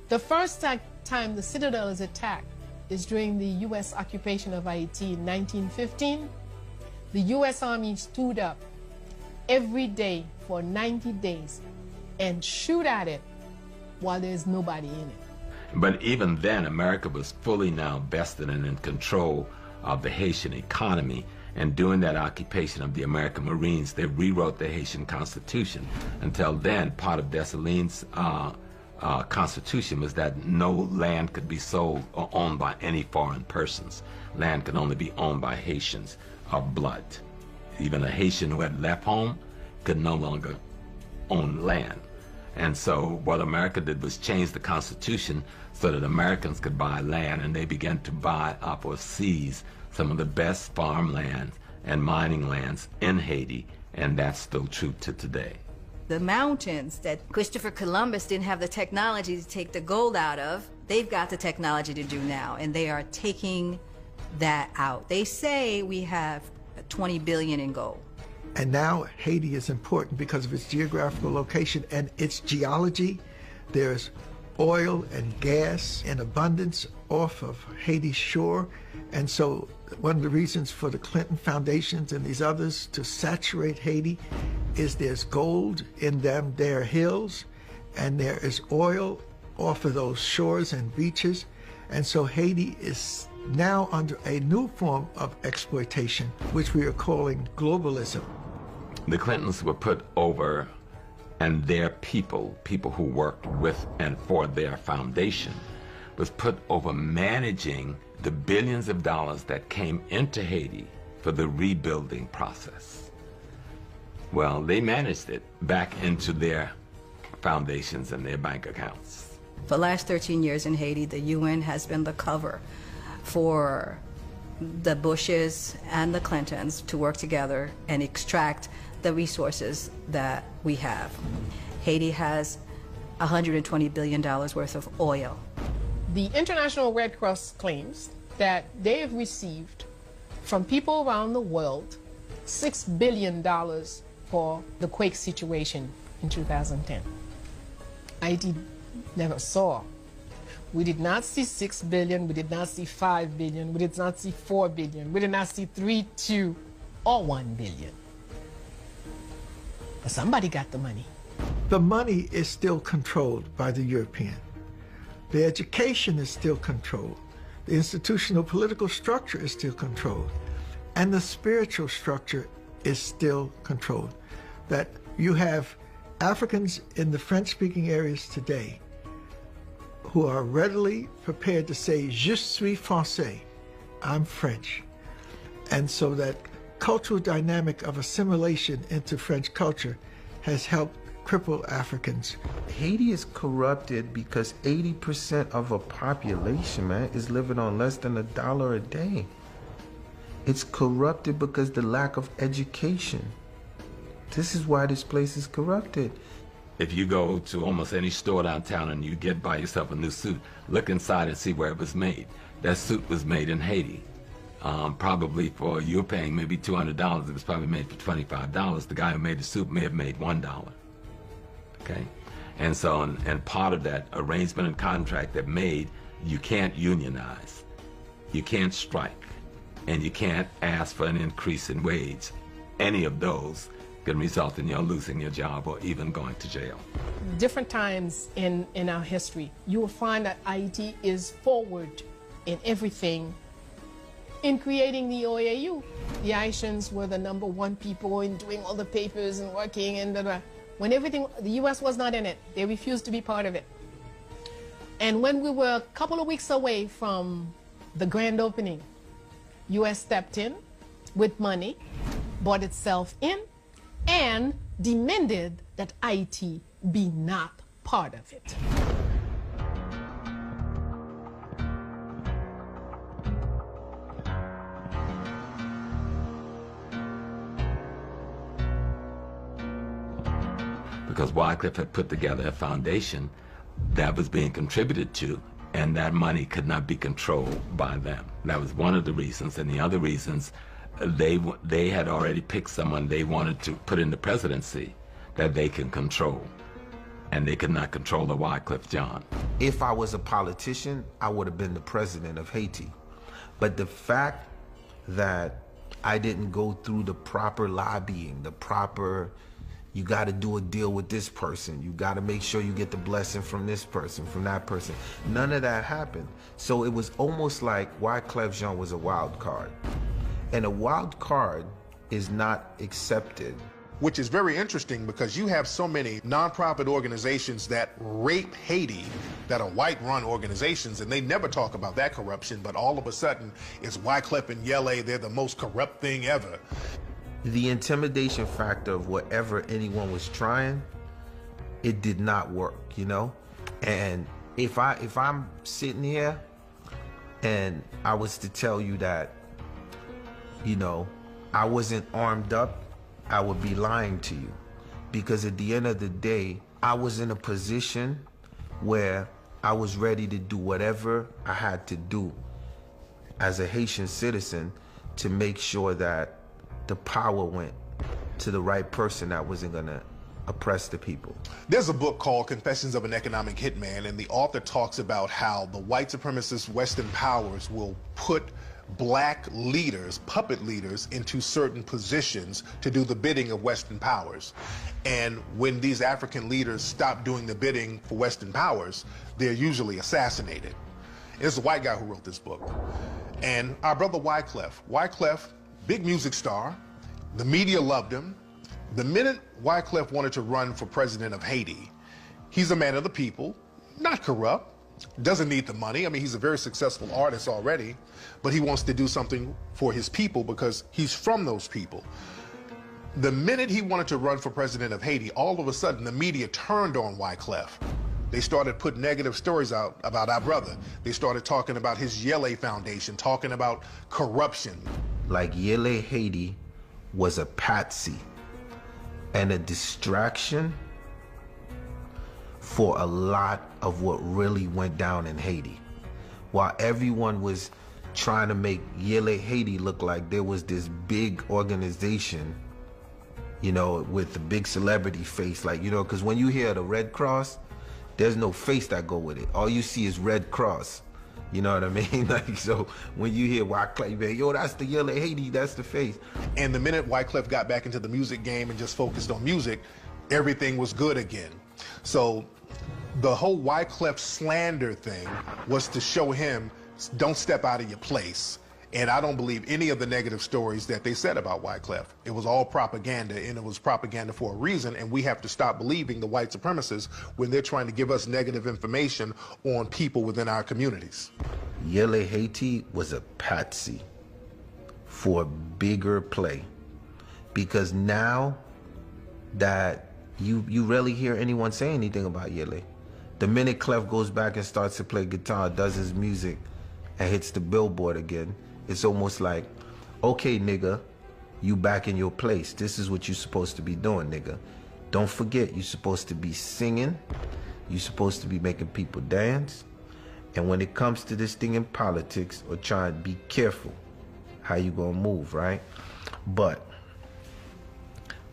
The first time the Citadel is attacked is during the U.S. occupation of Haiti in 1915. The U.S. Army stood up every day for 90 days and shoot at it while there's nobody in it. But even then, America was fully now vested and in control of the Haitian economy, And during that occupation of the American Marines, they rewrote the Haitian Constitution. Until then, part of Dessalines' Constitution was that no land could be sold or owned by any foreign persons. Land could only be owned by Haitians of blood. Even a Haitian who had left home could no longer own land. And so what America did was change the Constitution so that Americans could buy land, and they began to buy up or seize some of the best farmlands and mining lands in Haiti, and that's still true to today. The mountains that Christopher Columbus didn't have the technology to take the gold out of, they've got the technology to do now, and they are taking that out. They say we have 20 billion in gold. And now Haiti is important because of its geographical location and its geology. There's oil and gas in abundance off of Haiti's shore. And so one of the reasons for the Clinton foundations and these others to saturate Haiti is there's gold in them, there are hills, and there is oil off of those shores and beaches. And so Haiti is now under a new form of exploitation, which we are calling globalism. The Clintons were put over, and their people who worked with and for their foundation, was put over managing the billions of dollars that came into Haiti for the rebuilding process. Well, they managed it back into their foundations and their bank accounts. For the last 13 years in Haiti, the UN has been the cover for the Bushes and the Clintons to work together and extract the resources that we have. Haiti has $120 billion worth of oil. The International Red Cross claims that they have received from people around the world $6 billion for the quake situation in 2010. Haiti never saw. We did not see 6 billion, we did not see 5 billion, we did not see 4 billion, we did not see 3, 2, or 1 billion. But somebody got the money. The money is still controlled by the European. The education is still controlled. The institutional political structure is still controlled. And the spiritual structure is still controlled. That you have Africans in the French-speaking areas today who are readily prepared to say, je suis français, I'm French. And so that cultural dynamic of assimilation into French culture has helped cripple Africans. Haiti is corrupted because 80% of a population, man, is living on less than $1 a day. It's corrupted because the lack of education. This is why this place is corrupted. If you go to almost any store downtown and you get buy yourself a new suit, look inside and see where it was made. That suit was made in Haiti. Probably for, you're paying maybe $200, it was probably made for $25. The guy who made the suit may have made $1. Okay? And so, and part of that arrangement and contract that made, you can't unionize, you can't strike, and you can't ask for an increase in wage. Any of those can result in your losing your job or even going to jail. Different times in our history, you will find that Haiti is forward in everything in creating the OAU. The Haitians were the #1 people in doing all the papers and working, and when everything, the U.S. was not in it. They refused to be part of it. And when we were a couple of weeks away from the grand opening, U.S. stepped in with money, bought itself in, and demanded that Haiti be not part of it. Because Wyclef had put together a foundation that was being contributed to, and that money could not be controlled by them. That was one of the reasons, and the other reasons, they had already picked someone they wanted to put in the presidency that they can control, and they could not control the Wyclef John. If I was a politician, I would have been the president of Haiti. But the fact that I didn't go through the proper lobbying, the proper, you got to do a deal with this person, you got to make sure you get the blessing from this person, from that person, none of that happened. So it was almost like Wyclef Jean was a wild card. And a wild card is not accepted. Which is very interesting because you have so many nonprofit organizations that rape Haiti that are white-run organizations, and they never talk about that corruption, but all of a sudden it's Wyclef and Yele, they're the most corrupt thing ever. The intimidation factor of whatever anyone was trying, it did not work, you know? And if I'm sitting here and I was to tell you that, you know, I wasn't armed up, I would be lying to you, because at the end of the day, I was in a position where I was ready to do whatever I had to do as a Haitian citizen to make sure that the power went to the right person that wasn't gonna oppress the people. There's a book called Confessions of an Economic Hitman, and the author talks about how the white supremacist Western powers will put black leaders, puppet leaders, into certain positions to do the bidding of Western powers. And when these African leaders stop doing the bidding for Western powers, they're usually assassinated. It's a white guy who wrote this book. And our brother Wyclef, big music star, the media loved him. The minute Wyclef wanted to run for president of Haiti, he's a man of the people, not corrupt, doesn't need the money. I mean, he's a very successful artist already, but he wants to do something for his people because he's from those people. The minute he wanted to run for president of Haiti, all of a sudden the media turned on Wyclef. They started putting negative stories out about our brother. They started talking about his Yele Foundation, talking about corruption. Like Yele Haiti was a patsy and a distraction for a lot of what really went down in Haiti. While everyone was trying to make Yele Haiti look like there was this big organization, you know, with the big celebrity face, like, you know, because when you hear the Red Cross, there's no face that go with it. All you see is Red Cross. You know what I mean? Like, so when you hear Wyclef, yo, that's the Yele Haiti, that's the face. And the minute Wyclef got back into the music game and just focused on music, everything was good again. So the whole Wyclef slander thing was to show him, don't step out of your place. And I don't believe any of the negative stories that they said about Wyclef. It was all propaganda, and it was propaganda for a reason, and we have to stop believing the white supremacists when they're trying to give us negative information on people within our communities. Yele Haiti was a patsy for bigger play, because now that you rarely hear anyone say anything about Yele. The minute Clef goes back and starts to play guitar, does his music, and hits the billboard again, it's almost like, okay, nigga, you back in your place. This is what you're supposed to be doing, nigga. Don't forget, you're supposed to be singing. You're supposed to be making people dance. And when it comes to this thing in politics, or trying to be careful how you gonna move, right? But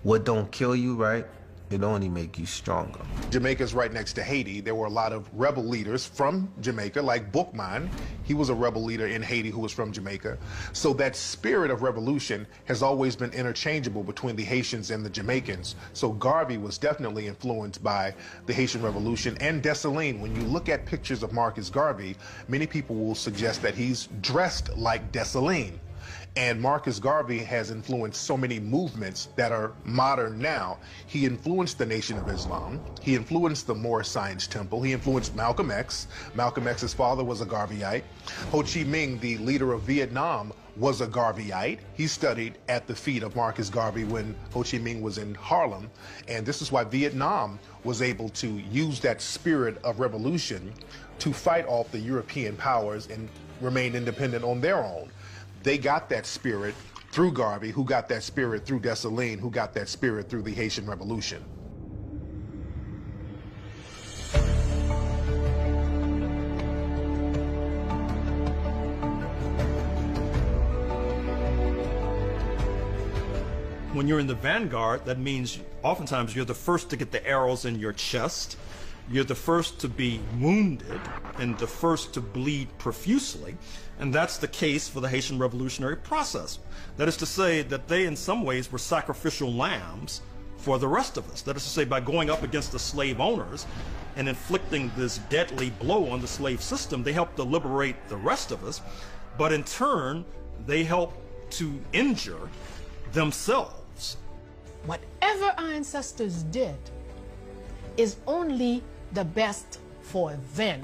what don't kill you, right? It only make you stronger. Jamaica's right next to Haiti. There were a lot of rebel leaders from Jamaica, like Bookman. He was a rebel leader in Haiti who was from Jamaica. So that spirit of revolution has always been interchangeable between the Haitians and the Jamaicans. So Garvey was definitely influenced by the Haitian Revolution and Dessalines. When you look at pictures of Marcus Garvey, many people will suggest that he's dressed like Dessalines. And Marcus Garvey has influenced so many movements that are modern now. He influenced the Nation of Islam. He influenced the Moorish Science Temple. He influenced Malcolm X. Malcolm X's father was a Garveyite. Ho Chi Minh, the leader of Vietnam, was a Garveyite. He studied at the feet of Marcus Garvey when Ho Chi Minh was in Harlem. And this is why Vietnam was able to use that spirit of revolution to fight off the European powers and remain independent on their own. They got that spirit through Garvey, who got that spirit through Dessalines, who got that spirit through the Haitian Revolution. When you're in the vanguard, that means oftentimes you're the first to get the arrows in your chest. You're the first to be wounded and the first to bleed profusely. And that's the case for the Haitian revolutionary process. That is to say that they in some ways were sacrificial lambs for the rest of us. That is to say, by going up against the slave owners and inflicting this deadly blow on the slave system, they helped to liberate the rest of us. But in turn, they helped to injure themselves. Whatever our ancestors did is only the best for them.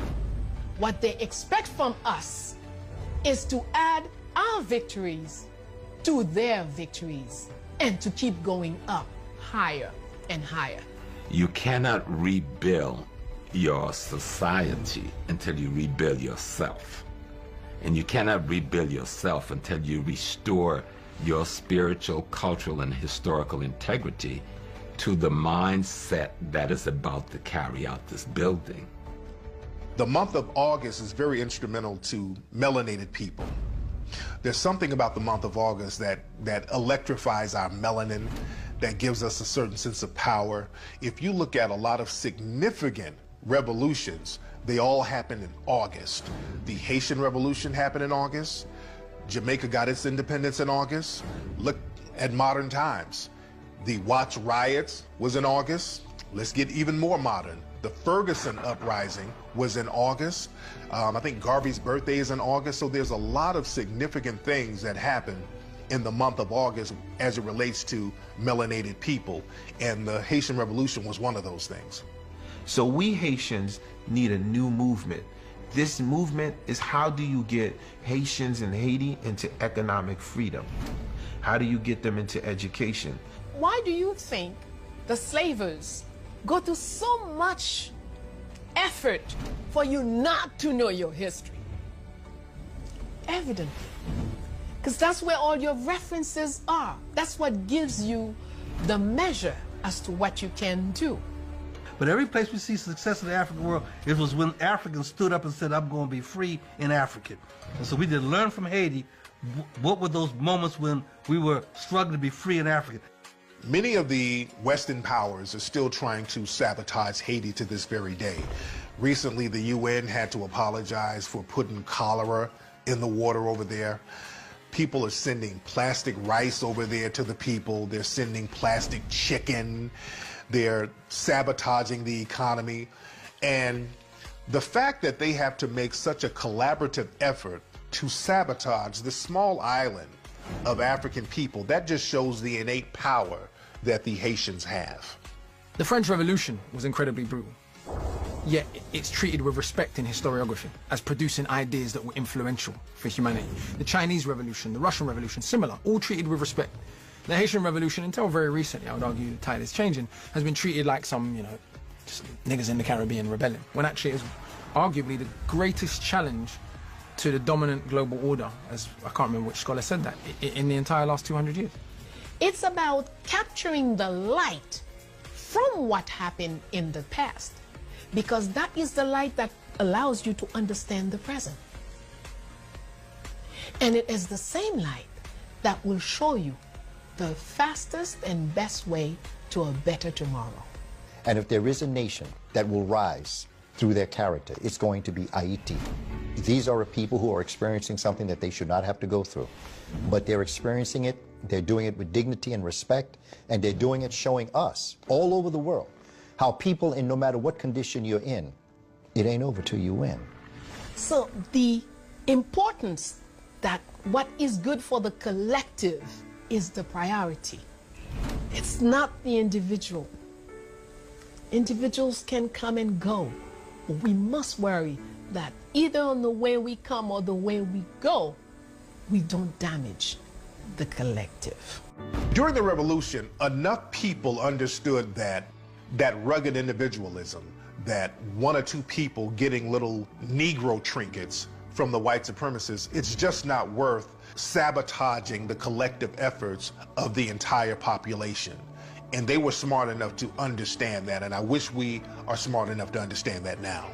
What they expect from us is to add our victories to their victories and to keep going up higher and higher. You cannot rebuild your society until you rebuild yourself. And you cannot rebuild yourself until you restore your spiritual, cultural, and historical integrity to the mindset that is about to carry out this building. The month of August is very instrumental to melanated people. There's something about the month of August that electrifies our melanin, that gives us a certain sense of power. If you look at a lot of significant revolutions, they all happened in August. The Haitian Revolution happened in August. Jamaica got its independence in August. Look at modern times. The Watts riots was in August. Let's get even more modern. The Ferguson uprising was in August. I think Garvey's birthday is in August. So there's a lot of significant things that happen in the month of August as it relates to melanated people. And the Haitian Revolution was one of those things. So we Haitians need a new movement. This movement is, how do you get Haitians in Haiti into economic freedom? How do you get them into education? Why do you think the slavers go through so much effort for you not to know your history? Evidently. Because that's where all your references are. That's what gives you the measure as to what you can do. But every place we see success in the African world, it was when Africans stood up and said, I'm going to be free and African. And so we did learn from Haiti. What were those moments when we were struggling to be free and African? Many of the Western powers are still trying to sabotage Haiti to this very day. Recently, the UN had to apologize for putting cholera in the water over there. People are sending plastic rice over there to the people. They're sending plastic chicken. They're sabotaging the economy. And the fact that they have to make such a collaborative effort to sabotage the small island of African people, that just shows the innate power that the Haitians have. The French Revolution was incredibly brutal, yet it's treated with respect in historiography as producing ideas that were influential for humanity. The Chinese Revolution, the Russian Revolution, similar, all treated with respect. The Haitian Revolution, until very recently, I would argue the tide is changing, has been treated like some, just niggas in the Caribbean rebelling, when actually it is arguably the greatest challenge to the dominant global order, as I can't remember which scholar said that, in the entire last 200 years. It's about capturing the light from what happened in the past, because that is the light that allows you to understand the present. And it is the same light that will show you the fastest and best way to a better tomorrow. And if there is a nation that will rise through their character, it's going to be Haiti. These are a people who are experiencing something that they should not have to go through. But they're experiencing it, they're doing it with dignity and respect, and they're doing it showing us, all over the world, how people, in no matter what condition you're in, it ain't over till you win. So the importance that what is good for the collective is the priority. It's not the individual. Individuals can come and go, but we must worry that either on the way we come or the way we go, we don't damage the collective. During the revolution, enough people understood that rugged individualism, that one or two people getting little Negro trinkets from the white supremacists, it's just not worth sabotaging the collective efforts of the entire population. And they were smart enough to understand that, and I wish we are smart enough to understand that now.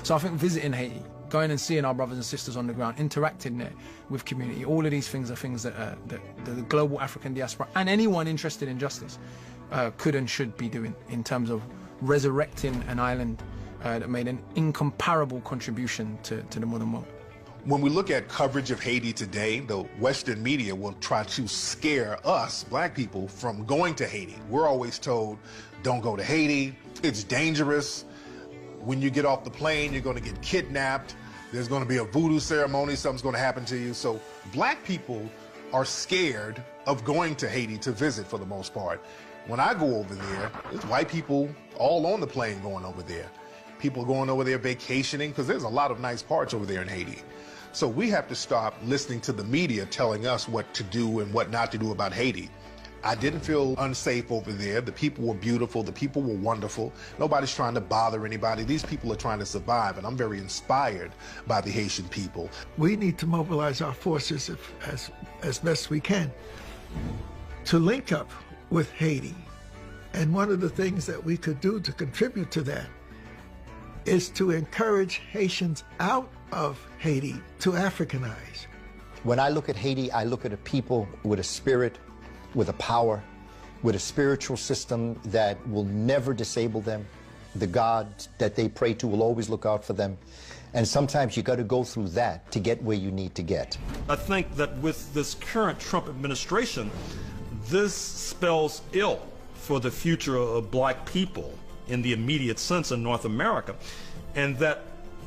So I think visiting Haiti, going and seeing our brothers and sisters on the ground, interacting there with community, all of these things are things that the global African diaspora and anyone interested in justice could and should be doing in terms of resurrecting an island that made an incomparable contribution to the modern world. When we look at coverage of Haiti today, the Western media will try to scare us, black people, from going to Haiti. We're always told, don't go to Haiti, it's dangerous. When you get off the plane, you're going to get kidnapped. There's going to be a voodoo ceremony, something's going to happen to you. So black people are scared of going to Haiti to visit for the most part. When I go over there, there's white people all on the plane going over there. People going over there vacationing, because there's a lot of nice parts over there in Haiti. So we have to stop listening to the media telling us what to do and what not to do about Haiti. I didn't feel unsafe over there. The people were beautiful. The people were wonderful. Nobody's trying to bother anybody. These people are trying to survive, and I'm very inspired by the Haitian people. We need to mobilize our forces as best we can to link up with Haiti. And one of the things that we could do to contribute to that is to encourage Haitians out of Haiti to Africanize. When I look at Haiti, I look at a people with a spirit, with a power, with a spiritual system that will never disable them. The God that they pray to will always look out for them. And sometimes you got to go through that to get where you need to get. I think that with this current Trump administration, this spells ill for the future of black people in the immediate sense in North America. And that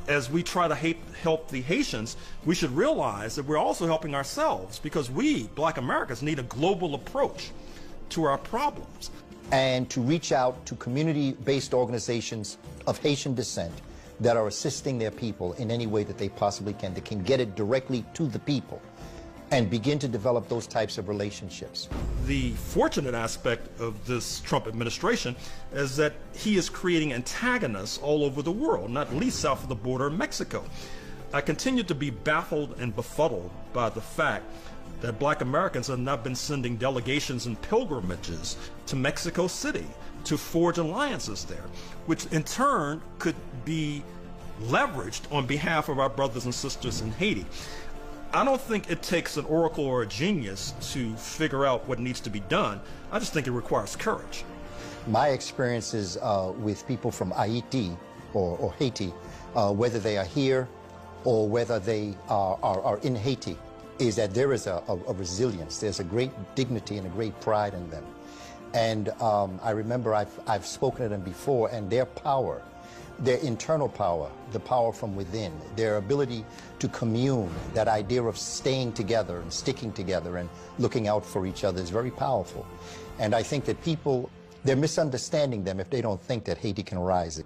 as we try to help the Haitians, we should realize that we're also helping ourselves, because we, black Americans, need a global approach to our problems. And to reach out to community-based organizations of Haitian descent that are assisting their people in any way that they possibly can, that can get it directly to the people and begin to develop those types of relationships. The fortunate aspect of this Trump administration is that he is creating antagonists all over the world, not least south of the border of Mexico. I continue to be baffled and befuddled by the fact that black Americans have not been sending delegations and pilgrimages to Mexico City to forge alliances there, which in turn could be leveraged on behalf of our brothers and sisters in Haiti. I don't think it takes an oracle or a genius to figure out what needs to be done. I just think it requires courage. My experiences with people from Haiti or Haiti, whether they are here or whether they are in Haiti, is that there is a resilience. There's a great dignity and a great pride in them. And I remember I've spoken to them before, and their power, their internal power, the power from within, their ability to commune, that idea of staying together and sticking together and looking out for each other is very powerful. And I think that people, they're misunderstanding them if they don't think that Haiti can rise.